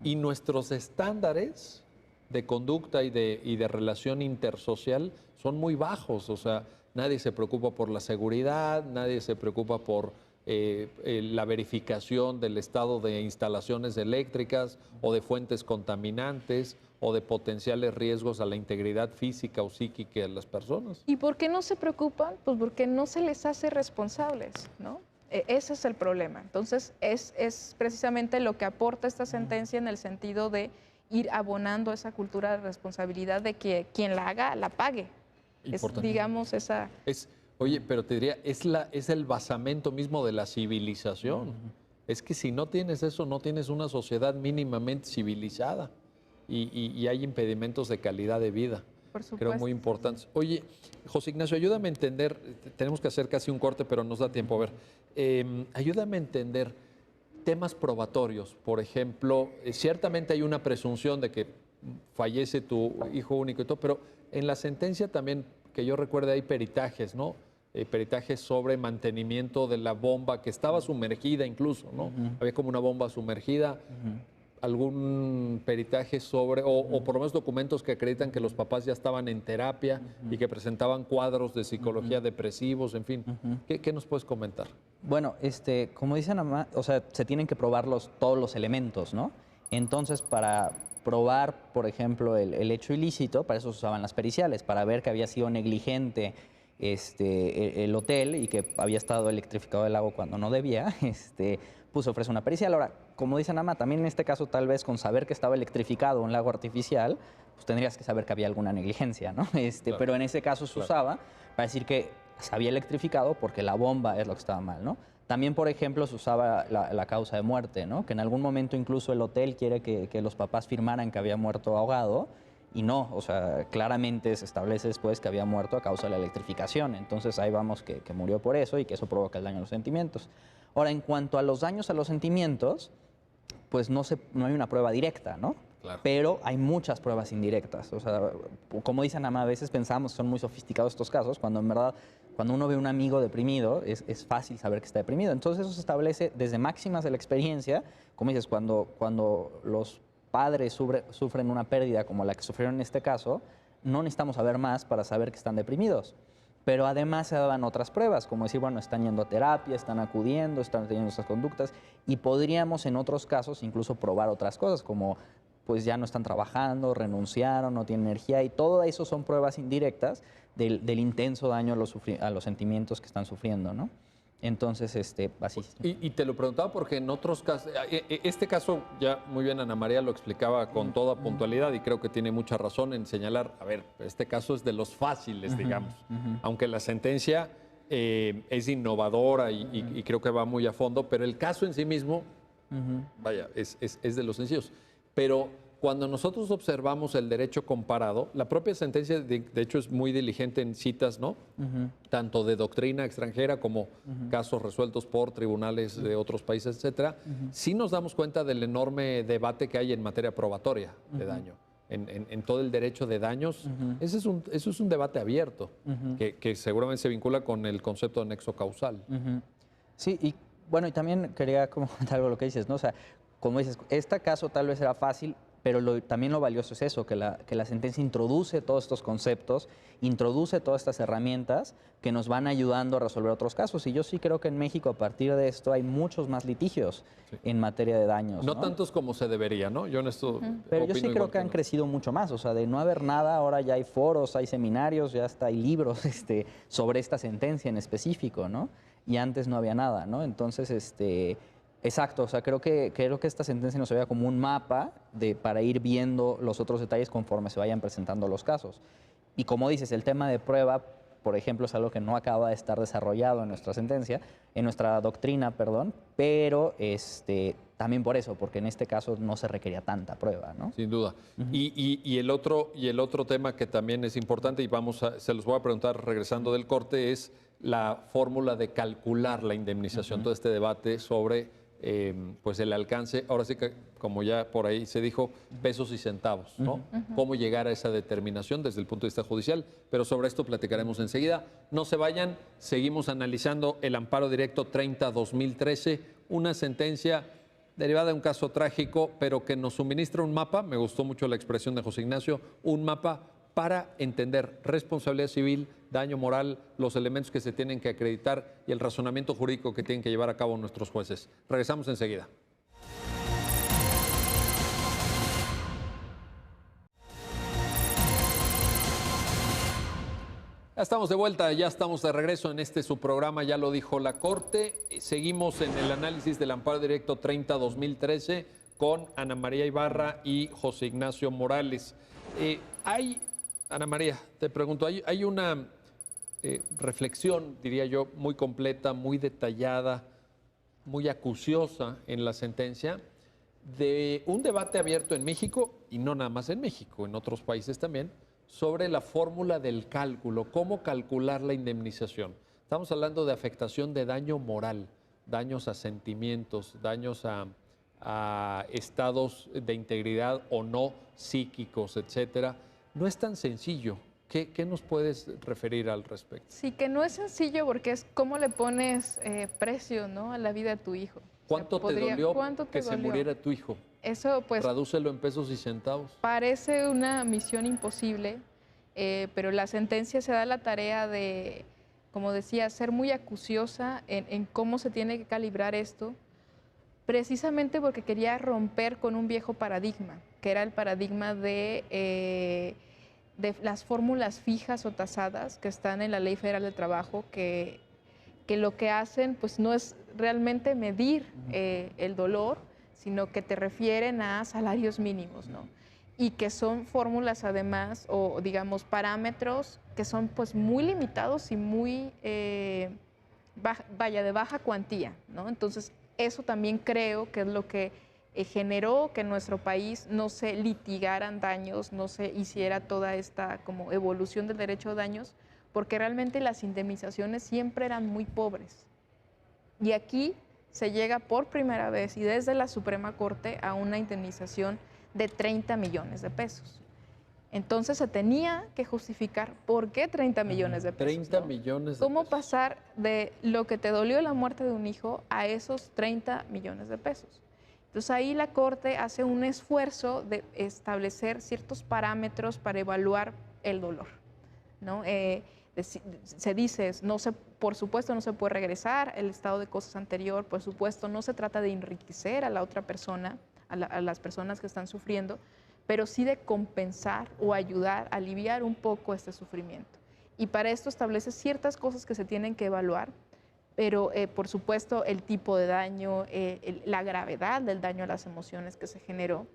A: Y nuestros estándares de conducta y de relación intersocial son muy bajos. O sea, nadie se preocupa por la seguridad, nadie se preocupa por la verificación del estado de instalaciones eléctricas o de fuentes contaminantes o de potenciales riesgos a la integridad física o psíquica de las personas.
B: ¿Y por qué no se preocupan? Pues porque no se les hace responsables, ¿no? Ese es el problema. Entonces, es precisamente lo que aporta esta sentencia, en el sentido de ir abonando esa cultura de responsabilidad, de que quien la haga, la pague. Es, digamos, esa...
A: Oye, pero te diría, es el basamento mismo de la civilización. Es que si no tienes eso, no tienes una sociedad mínimamente civilizada, y hay impedimentos de calidad de vida.
B: Por supuesto.
A: Creo muy importantes. Oye, José Ignacio, ayúdame a entender, tenemos que hacer casi un corte, pero nos da tiempo. A ver, ayúdame a entender temas probatorios. Por ejemplo, ciertamente hay una presunción de que fallece tu hijo único y todo, pero en la sentencia también, que yo recuerde, hay peritajes, ¿no? Peritajes sobre mantenimiento de la bomba que estaba sumergida incluso, ¿no? Había como una bomba sumergida. Algún peritaje sobre, o por lo menos documentos que acreditan que los papás ya estaban en terapia y que presentaban cuadros de psicología depresivos, en fin. ¿Qué nos puedes comentar?
C: Bueno, como dicen, o sea, se tienen que probar todos los elementos, ¿no? Entonces, para probar, por ejemplo, el hecho ilícito, para eso se usaban las periciales, para ver que había sido negligente el hotel y que había estado electrificado el lago cuando no debía, pues ofrece una pericial. Ahora, como dice Nama, también en este caso tal vez con saber que estaba electrificado un lago artificial, pues tendrías que saber que había alguna negligencia, ¿no?
A: Claro.
C: Pero en ese caso se usaba para decir que se había electrificado porque la bomba es lo que estaba mal, ¿no? También, por ejemplo, se usaba la causa de muerte, ¿no? Que en algún momento incluso el hotel quiere que los papás firmaran que había muerto ahogado y no, o sea, claramente se establece después que había muerto a causa de la electrificación. Entonces ahí vamos que murió por eso y que eso provoca el daño a los sentimientos. Ahora, en cuanto a los daños a los sentimientos, pues no hay una prueba directa, ¿no?
A: Claro.
C: Pero hay muchas pruebas indirectas. O sea, como dicen Ama, a veces pensamos que son muy sofisticados estos casos, cuando en verdad, cuando uno ve a un amigo deprimido, es fácil saber que está deprimido. Entonces eso se establece desde máximas de la experiencia, como dices, cuando los padres sufren una pérdida como la que sufrieron en este caso, no necesitamos saber más para saber que están deprimidos. Pero además se daban otras pruebas, como decir, bueno, están yendo a terapia, están acudiendo, están teniendo estas conductas, y podríamos en otros casos incluso probar otras cosas, como pues ya no están trabajando, renunciaron, no tienen energía, y todo eso son pruebas indirectas del intenso daño a los sentimientos que están sufriendo, ¿no? Entonces, así.
A: Y te lo preguntaba porque en otros casos, este caso ya muy bien Ana María lo explicaba con toda puntualidad y creo que tiene mucha razón en señalar, a ver, este caso es de los fáciles, digamos, aunque la sentencia es innovadora y creo que va muy a fondo, pero el caso en sí mismo, vaya, es de los sencillos. Pero cuando nosotros observamos el derecho comparado, la propia sentencia, de hecho, es muy diligente en citas, ¿no? Tanto de doctrina extranjera como casos resueltos por tribunales de otros países, etcétera. Sí nos damos cuenta del enorme debate que hay en materia probatoria de daño. En todo el derecho de daños, eso es un debate abierto, que seguramente se vincula con el concepto de nexo causal.
C: Sí, y bueno, y también quería comentar algo de lo que dices, ¿no? O sea, como dices, este caso tal vez era fácil, pero también lo valioso es eso, que la sentencia introduce todos estos conceptos, introduce todas estas herramientas que nos van ayudando a resolver otros casos. Y yo sí creo que en México, a partir de esto, hay muchos más litigios en materia de daños.
A: No tantos como se debería, ¿no? Yo en esto
C: Pero yo sí creo que han crecido mucho más. O sea, de no haber nada, ahora ya hay foros, hay seminarios, ya hasta hay libros sobre esta sentencia en específico, ¿no? Y antes no había nada, ¿no? Entonces, exacto, o sea, creo que esta sentencia nos veía como un mapa para ir viendo los otros detalles conforme se vayan presentando los casos. Y como dices, el tema de prueba, por ejemplo, es algo que no acaba de estar desarrollado en nuestra sentencia, en nuestra doctrina, perdón, pero también por eso, porque en este caso no se requería tanta prueba, ¿no?
A: Sin duda. Y el otro tema que también es importante, y se los voy a preguntar regresando del corte, es la fórmula de calcular la indemnización. Todo este debate sobre pues el alcance, ahora sí que como ya por ahí se dijo, pesos y centavos, ¿no? Cómo llegar a esa determinación desde el punto de vista judicial, pero sobre esto platicaremos enseguida. No se vayan, seguimos analizando el amparo directo 30-2013, una sentencia derivada de un caso trágico, pero que nos suministra un mapa, me gustó mucho la expresión de José Ignacio, un mapa para entender responsabilidad civil, daño moral, los elementos que se tienen que acreditar y el razonamiento jurídico que tienen que llevar a cabo nuestros jueces. Regresamos enseguida. Ya estamos de vuelta, ya estamos de regreso en su programa, ya lo dijo la Corte. Seguimos en el análisis del amparo directo 30-2013 con Ana María Ibarra y José Ignacio Morales. Ana María, te pregunto, hay una reflexión, diría yo, muy completa, muy detallada, muy acuciosa en la sentencia de un debate abierto en México, y no nada más en México, en otros países también, sobre la fórmula del cálculo, cómo calcular la indemnización. Estamos hablando de afectación de daño moral, daños a sentimientos, daños a estados de integridad o no psíquicos, etcétera. No es tan sencillo. ¿Qué nos puedes referir al respecto?
B: Sí, que no es sencillo porque es cómo le pones precio, ¿no?, a la vida de tu hijo.
A: ¿Cuánto te dolió que se muriera tu hijo?
B: Eso, pues,
A: tradúcelo en pesos y centavos.
B: Parece una misión imposible, pero la sentencia se da la tarea de, como decía, ser muy acuciosa en cómo se tiene que calibrar esto, precisamente porque quería romper con un viejo paradigma. que era el paradigma de las fórmulas fijas o tasadas que están en la Ley Federal del Trabajo, que lo que hacen pues no es realmente medir el dolor, sino que te refieren a salarios mínimos, ¿no? Y que son fórmulas además, o digamos parámetros que son pues muy limitados y muy, de baja cuantía, ¿no? Entonces eso también creo que es lo que generó que en nuestro país no se litigaran daños, no se hiciera toda esta como evolución del derecho a daños, porque realmente las indemnizaciones siempre eran muy pobres. Y aquí se llega por primera vez y desde la Suprema Corte a una indemnización de 30 millones de pesos. Entonces se tenía que justificar por qué 30 millones de pesos.
A: 30
B: ¿no?
A: millones de
B: ¿Cómo
A: pesos.
B: pasar de lo que te dolió la muerte de un hijo a esos 30 millones de pesos? Entonces ahí la Corte hace un esfuerzo de establecer ciertos parámetros para evaluar el dolor, ¿no? Se dice, por supuesto no se puede regresar el estado de cosas anterior, por supuesto no se trata de enriquecer a la otra persona, a las personas que están sufriendo, pero sí de compensar o ayudar a aliviar un poco este sufrimiento. Y para esto establece ciertas cosas que se tienen que evaluar, pero por supuesto el tipo de daño, la gravedad del daño a las emociones que se generó.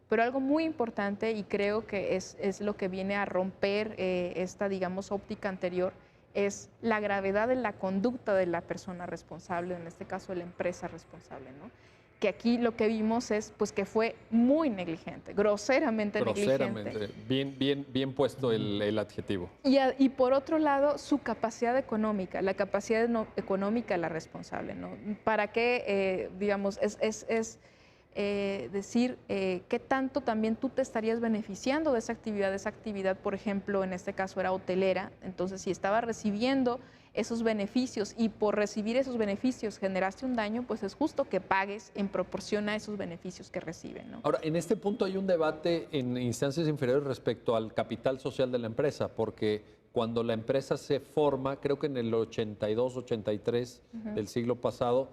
B: Pero algo muy importante, y creo que es lo que viene a romper esta, digamos, óptica anterior, es la gravedad de la conducta de la persona responsable, en este caso de la empresa responsable, ¿no? Que aquí lo que vimos es pues, que fue muy negligente, groseramente negligente.
A: Bien puesto el adjetivo.
B: Y por otro lado, su capacidad económica, la capacidad económica de la responsable, ¿no? ¿Para qué, digamos, decir qué tanto también tú te estarías beneficiando de esa actividad? Esa actividad, por ejemplo, en este caso era hotelera, entonces si estaba recibiendo esos beneficios y por recibir esos beneficios generaste un daño, pues es justo que pagues en proporción a esos beneficios que reciben, ¿no?
A: Ahora, en este punto hay un debate en instancias inferiores respecto al capital social de la empresa, porque cuando la empresa se forma, creo que en el 82, 83 del siglo pasado,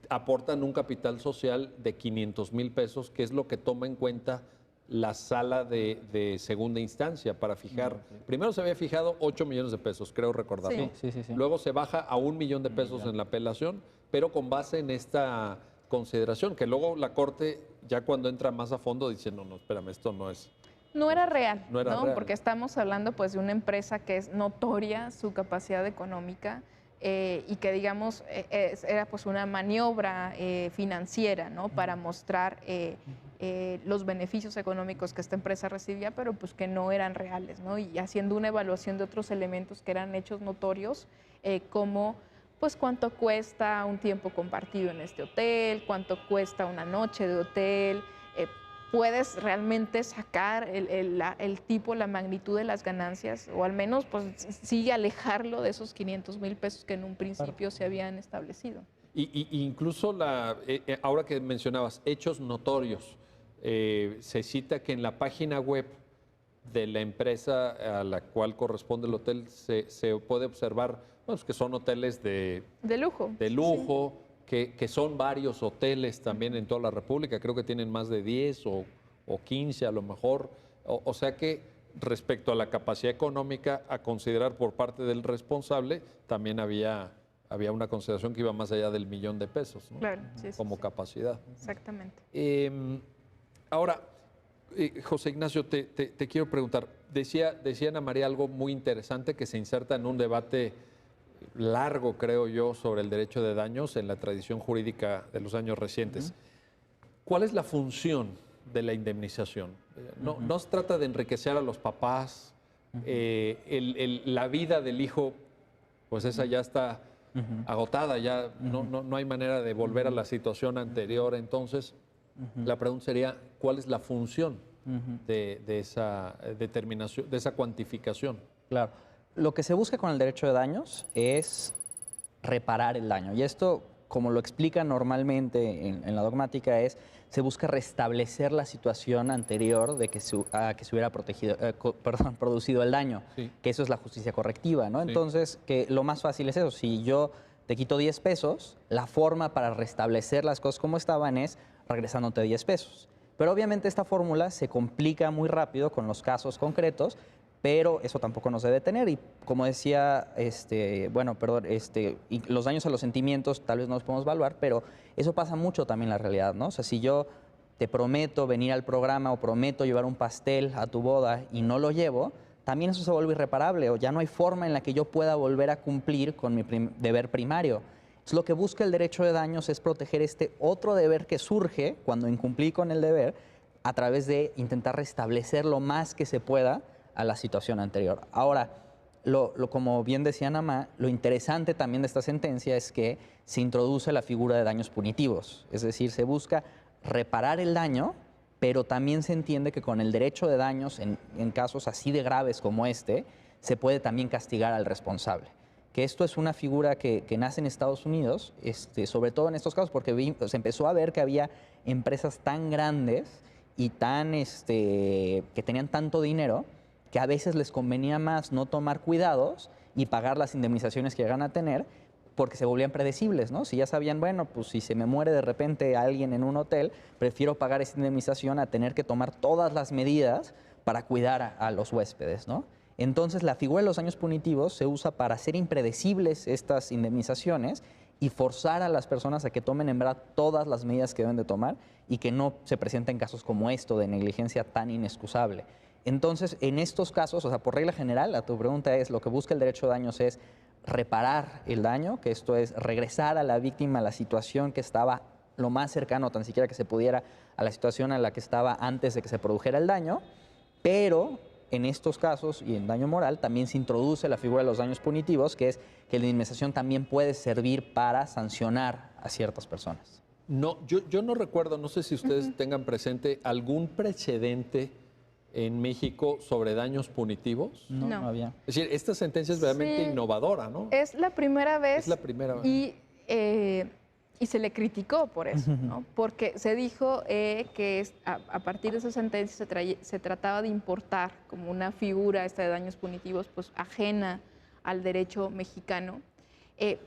A: aportan un capital social de 500,000 pesos, que es lo que toma en cuenta la sala de segunda instancia para fijar. Primero se había fijado 8 millones de pesos, creo recordar,
B: Sí.
A: ¿no?
C: Sí.
A: Luego se baja a 1 millón de pesos en la apelación, pero con base en esta consideración, que luego la Corte, ya cuando entra más a fondo, dice, no, espérame, esto no es...
B: No era real,
A: No era real.
B: Porque estamos hablando pues de una empresa que es notoria su capacidad económica y que digamos era pues una maniobra financiera, ¿no? Para mostrar los beneficios económicos que esta empresa recibía, pero pues que no eran reales, ¿no? Y haciendo una evaluación de otros elementos que eran hechos notorios, como pues cuánto cuesta un tiempo compartido en este hotel, cuánto cuesta una noche de hotel, puedes realmente sacar el tipo, la magnitud de las ganancias, o al menos pues sí alejarlo de esos 500,000 pesos que en un principio se habían establecido.
A: Y incluso ahora que mencionabas hechos notorios, se cita que en la página web de la empresa a la cual corresponde el hotel se puede observar que son hoteles de
B: lujo.
A: De lujo, sí. que son varios hoteles también en toda la República, creo que tienen más de 10 o 15 a lo mejor. O sea que respecto a la capacidad económica a considerar por parte del responsable, también había una consideración que iba más allá del 1,000,000 de pesos, ¿no?
B: Claro, sí,
A: como capacidad.
B: Exactamente.
A: Ahora, José Ignacio, te quiero preguntar, decía Ana María algo muy interesante que se inserta en un debate largo, creo yo, sobre el derecho de daños en la tradición jurídica de los años recientes. ¿Cuál es la función de la indemnización? No se trata de enriquecer a los papás, la vida del hijo, pues esa ya está agotada, ya no hay manera de volver a la situación anterior. Entonces, la pregunta sería, ¿cuál es la función de esa determinación, de esa cuantificación?
C: Claro. Lo que se busca con el derecho de daños es reparar el daño. Y esto, como lo explica normalmente en la dogmática, se busca restablecer la situación anterior de que se hubiera producido el daño, sí. Que eso es la justicia correctiva, ¿no? Sí. Entonces, que lo más fácil es eso. Si yo te quito 10 pesos, la forma para restablecer las cosas como estaban es regresándote 10 pesos. Pero obviamente esta fórmula se complica muy rápido con los casos concretos, pero eso tampoco nos debe detener. Y como decía, y los daños a los sentimientos tal vez no los podemos evaluar, pero eso pasa mucho también en la realidad, ¿no? O sea, si yo te prometo venir al programa o prometo llevar un pastel a tu boda y no lo llevo, también eso se vuelve irreparable o ya no hay forma en la que yo pueda volver a cumplir con mi deber primario. Entonces, lo que busca el derecho de daños es proteger este otro deber que surge cuando incumplí con el deber a través de intentar restablecer lo más que se pueda a la situación anterior. Ahora, como bien decía Namá, lo interesante también de esta sentencia es que se introduce la figura de daños punitivos, es decir, se busca reparar el daño, pero también se entiende que con el derecho de daños, en casos así de graves como este, se puede también castigar al responsable. Que esto es una figura que nace en Estados Unidos, sobre todo en estos casos, porque se empezó a ver que había empresas tan grandes y que tenían tanto dinero que a veces les convenía más no tomar cuidados y pagar las indemnizaciones que llegan a tener porque se volvían predecibles, ¿no? Si ya sabían, bueno, pues si se me muere de repente alguien en un hotel, prefiero pagar esa indemnización a tener que tomar todas las medidas para cuidar a los huéspedes, ¿no? Entonces, la figura de los daños punitivos se usa para hacer impredecibles estas indemnizaciones y forzar a las personas a que tomen en verdad todas las medidas que deben de tomar y que no se presenten casos como esto de negligencia tan inexcusable. Entonces, en estos casos, o sea, por regla general, a tu pregunta es, lo que busca el derecho de daños es reparar el daño, que esto es regresar a la víctima a la situación que estaba lo más cercano, tan siquiera que se pudiera, a la situación a la que estaba antes de que se produjera el daño, pero en estos casos y en daño moral también se introduce la figura de los daños punitivos, que es que la indemnización también puede servir para sancionar a ciertas personas.
A: No, yo no recuerdo, no sé si ustedes tengan presente algún precedente en México sobre daños punitivos.
C: No había.
A: Es decir, esta sentencia es realmente innovadora, ¿no?
B: Es la primera vez.
A: Es la primera vez.
B: Y se le criticó por eso, ¿no? Porque se dijo que a partir de esa sentencia se trataba de importar como una figura esta de daños punitivos pues ajena al derecho mexicano,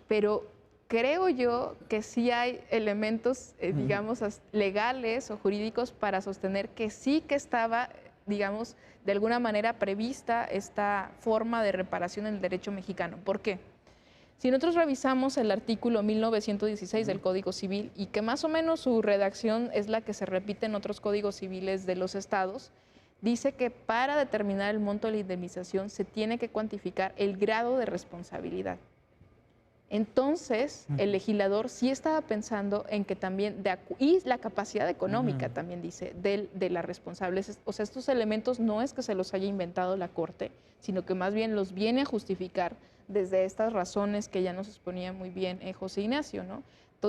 B: pero creo yo que sí hay elementos, digamos, legales o jurídicos para sostener que sí que estaba, digamos, de alguna manera prevista esta forma de reparación en el derecho mexicano. ¿Por qué? Si nosotros revisamos el artículo 1916 del Código Civil y que más o menos su redacción es la que se repite en otros códigos civiles de los estados, dice que para determinar el monto de la indemnización se tiene que cuantificar el grado de responsabilidad. Entonces, el legislador sí estaba pensando en que también, y la capacidad económica también dice, de las responsables. O sea, estos elementos no es que se los haya inventado la Corte, sino que más bien los viene a justificar desde estas razones que ya nos exponía muy bien José Ignacio, ¿no?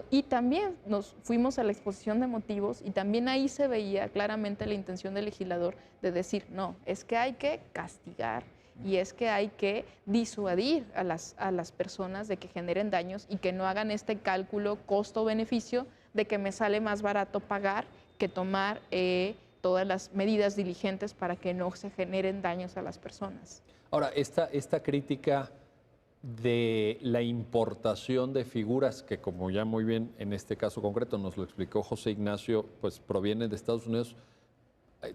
B: Y también nos fuimos a la exposición de motivos y también ahí se veía claramente la intención del legislador de decir, no, es que hay que castigar y es que hay que disuadir a las personas de que generen daños y que no hagan este cálculo costo-beneficio de que me sale más barato pagar que tomar todas las medidas diligentes para que no se generen daños a las personas.
A: Ahora, esta crítica de la importación de figuras que, como ya muy bien en este caso concreto nos lo explicó José Ignacio, pues proviene de Estados Unidos,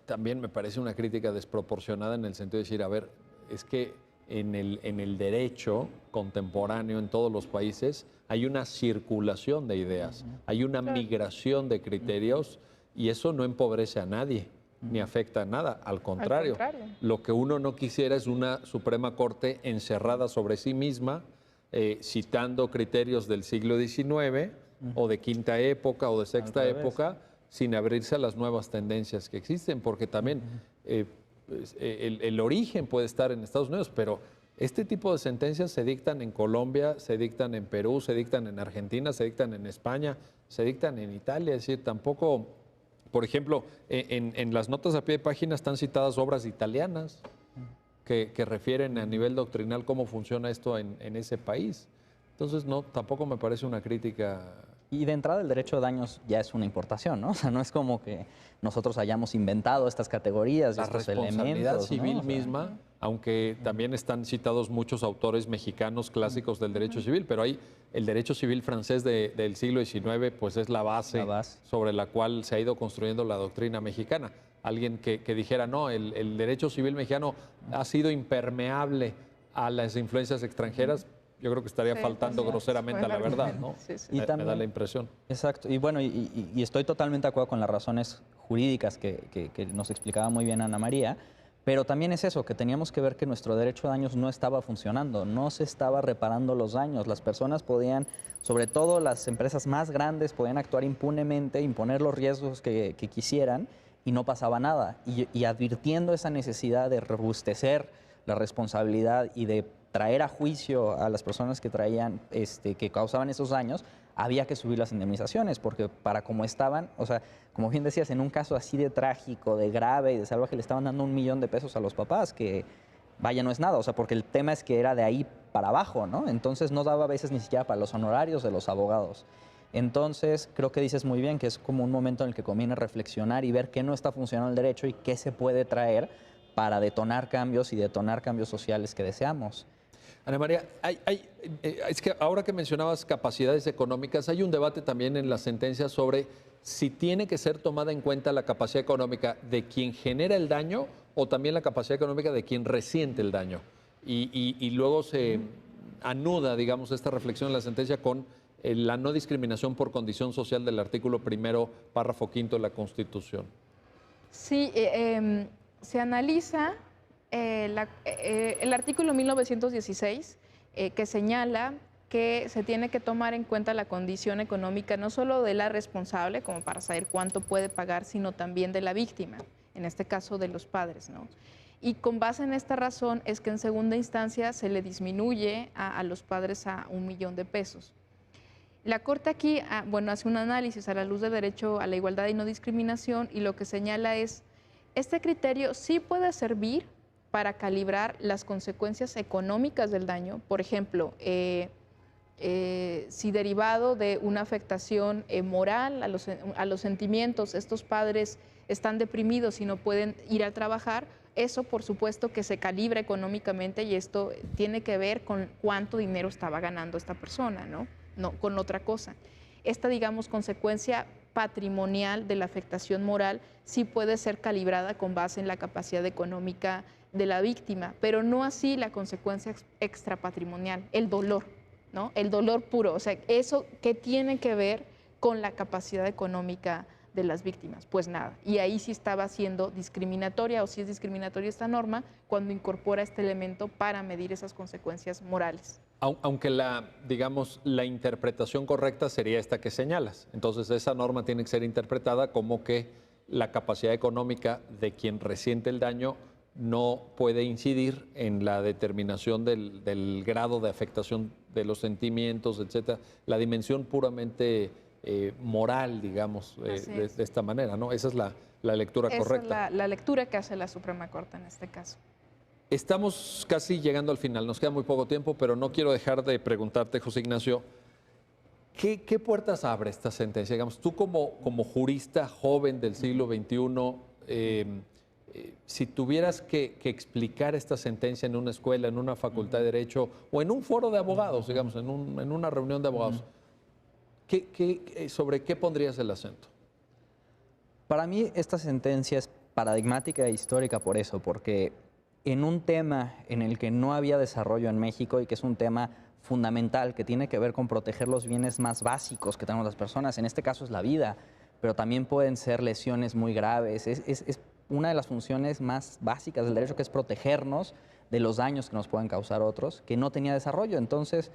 A: también me parece una crítica desproporcionada en el sentido de decir, a ver, es que en el derecho contemporáneo en todos los países hay una circulación de ideas, hay una migración de criterios y eso no empobrece a nadie ni afecta a nada, al contrario. Lo que uno no quisiera es una Suprema Corte encerrada sobre sí misma, citando criterios del siglo XIX o de quinta época o de sexta época, sin abrirse a las nuevas tendencias que existen, porque también el origen puede estar en Estados Unidos, pero este tipo de sentencias se dictan en Colombia, se dictan en Perú, se dictan en Argentina, se dictan en España, se dictan en Italia, es decir, tampoco... Por ejemplo, en las notas a pie de página están citadas obras italianas que refieren a nivel doctrinal cómo funciona esto en ese país. Entonces, no, tampoco me parece una crítica.
C: Y de entrada el derecho de daños ya es una importación, ¿no? O sea, no es como que nosotros hayamos inventado estas categorías,
A: la
C: estos
A: responsabilidad
C: elementos,
A: civil
C: ¿no? O sea,
A: misma aunque también están citados muchos autores mexicanos clásicos del derecho civil, pero hay el derecho civil francés del siglo XIX, pues es la base sobre la cual se ha ido construyendo la doctrina mexicana. Alguien que dijera, no, el derecho civil mexicano ha sido impermeable a las influencias extranjeras, yo creo que estaría faltando groseramente a la verdad, ¿no?
C: Y también,
A: me da la impresión.
C: Exacto, y bueno, y estoy totalmente de acuerdo con las razones jurídicas que nos explicaba muy bien Ana María, pero también es eso, que teníamos que ver que nuestro derecho de daños no estaba funcionando, no se estaba reparando los daños, las personas podían, sobre todo las empresas más grandes, podían actuar impunemente, imponer los riesgos que quisieran y no pasaba nada, y advirtiendo esa necesidad de robustecer la responsabilidad y de traer a juicio a las personas que traían, que causaban esos daños, había que subir las indemnizaciones, porque para como estaban, o sea, como bien decías, en un caso así de trágico, de grave y de salvaje, le estaban dando 1 millón de pesos a los papás, que vaya, no es nada, o sea, porque el tema es que era de ahí para abajo, ¿no? Entonces no daba a veces ni siquiera para los honorarios de los abogados. Entonces, creo que dices muy bien que es como un momento en el que conviene reflexionar y ver qué no está funcionando el derecho y qué se puede traer para detonar cambios y detonar cambios sociales que deseamos.
A: Ana María, es que ahora que mencionabas capacidades económicas, hay un debate también en la sentencia sobre si tiene que ser tomada en cuenta la capacidad económica de quien genera el daño o también la capacidad económica de quien resiente el daño. Y luego se anuda, digamos, esta reflexión en la sentencia con la no discriminación por condición social del artículo 1, párrafo 5 de la Constitución.
B: Sí, se analiza el artículo 1916 que señala que se tiene que tomar en cuenta la condición económica no solo de la responsable, como para saber cuánto puede pagar, sino también de la víctima, en este caso de los padres, ¿no? Y con base en esta razón es que en segunda instancia se le disminuye a los padres a 1 millón de pesos. La Corte aquí, bueno, hace un análisis a la luz del derecho a la igualdad y no discriminación y lo que señala es, este criterio sí puede servir para calibrar las consecuencias económicas del daño, por ejemplo, si derivado de una afectación moral a los sentimientos, estos padres están deprimidos y no pueden ir a trabajar, eso por supuesto que se calibra económicamente y esto tiene que ver con cuánto dinero estaba ganando esta persona, ¿no? No con otra cosa. Esta, digamos, consecuencia patrimonial de la afectación moral sí puede ser calibrada con base en la capacidad económica de la víctima, pero no así la consecuencia extrapatrimonial, el dolor, ¿no? El dolor puro, o sea, eso ¿qué tiene que ver con la capacidad económica de las víctimas? Pues nada, y ahí sí estaba siendo discriminatoria o sí es discriminatoria esta norma cuando incorpora este elemento para medir esas consecuencias morales.
A: Aunque digamos, la interpretación correcta sería esta que señalas. Entonces, esa norma tiene que ser interpretada como que la capacidad económica de quien resiente el daño no puede incidir en la determinación del grado de afectación de los sentimientos, etcétera. La dimensión puramente moral, digamos, de esta manera, ¿no? Esa es la lectura correcta.
B: Esa es la lectura que hace la Suprema Corte en este caso.
A: Estamos casi llegando al final, nos queda muy poco tiempo, pero no quiero dejar de preguntarte, José Ignacio, ¿qué puertas abre esta sentencia? Digamos, tú como jurista joven del siglo XXI, si tuvieras que explicar esta sentencia en una escuela, en una facultad de Derecho o en un foro de abogados, digamos, en una reunión de abogados, ¿sobre qué pondrías el acento?
C: Para mí esta sentencia es paradigmática e histórica por eso, porque en un tema en el que no había desarrollo en México y que es un tema fundamental que tiene que ver con proteger los bienes más básicos que tenemos las personas, en este caso es la vida, pero también pueden ser lesiones muy graves, es una de las funciones más básicas del derecho, que es protegernos de los daños que nos pueden causar otros, que no tenía desarrollo. Entonces,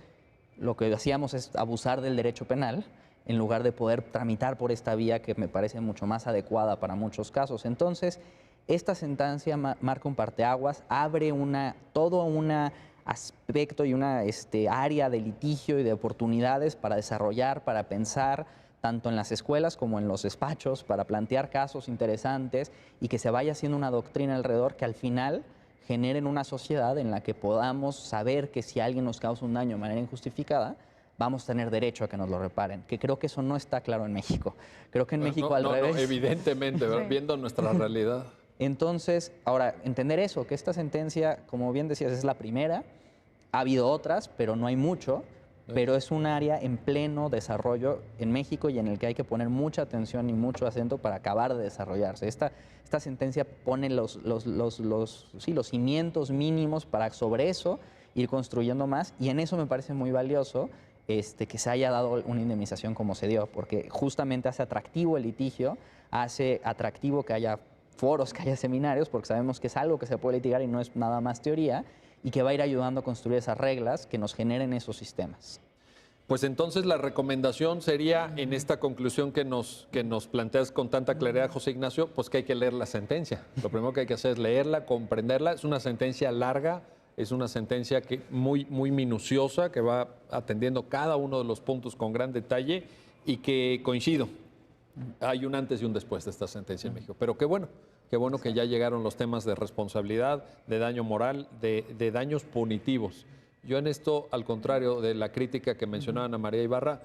C: lo que hacíamos es abusar del derecho penal en lugar de poder tramitar por esta vía que me parece mucho más adecuada para muchos casos. Entonces, esta sentencia marca un parteaguas, abre todo un aspecto y una área de litigio y de oportunidades para desarrollar, para pensar, tanto en las escuelas como en los despachos, para plantear casos interesantes y que se vaya haciendo una doctrina alrededor que al final generen una sociedad en la que podamos saber que si alguien nos causa un daño de manera injustificada, vamos a tener derecho a que nos lo reparen, que creo que eso no está claro en México. Creo que en México al revés.
A: No, evidentemente, viendo nuestra realidad.
C: Entonces, ahora, entender eso, que esta sentencia, como bien decías, es la primera, ha habido otras, pero no hay mucho, pero es un área en pleno desarrollo en México y en el que hay que poner mucha atención y mucho acento para acabar de desarrollarse. Esta sentencia pone los cimientos mínimos para sobre eso ir construyendo más, y en eso me parece muy valioso que se haya dado una indemnización como se dio, porque justamente hace atractivo el litigio, hace atractivo que haya foros, que haya seminarios, porque sabemos que es algo que se puede litigar y no es nada más teoría, y que va a ir ayudando a construir esas reglas que nos generen esos sistemas.
A: Pues entonces la recomendación sería, en esta conclusión que nos planteas con tanta claridad, José Ignacio, pues que hay que leer la sentencia. Lo primero que hay que hacer es leerla, comprenderla. Es una sentencia larga, es una sentencia muy minuciosa, que va atendiendo cada uno de los puntos con gran detalle, y que coincido, hay un antes y un después de esta sentencia en México. Pero qué bueno que ya llegaron los temas de responsabilidad, de daño moral, de daños punitivos. Yo en esto, al contrario de la crítica que mencionaba Ana María Ibarra,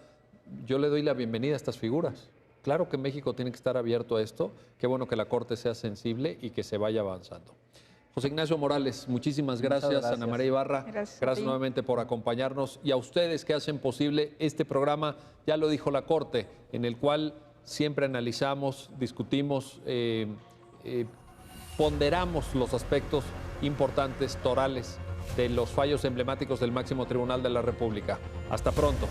A: yo le doy la bienvenida a estas figuras. Claro que México tiene que estar abierto a esto. Qué bueno que la Corte sea sensible y que se vaya avanzando. José Ignacio Morales, muchísimas gracias. Ana María Ibarra, gracias nuevamente por acompañarnos. Y a ustedes que hacen posible este programa, ya lo dijo la Corte, en el cual siempre analizamos, discutimos, ponderamos los aspectos importantes, torales, de los fallos emblemáticos del máximo tribunal de la República. Hasta pronto.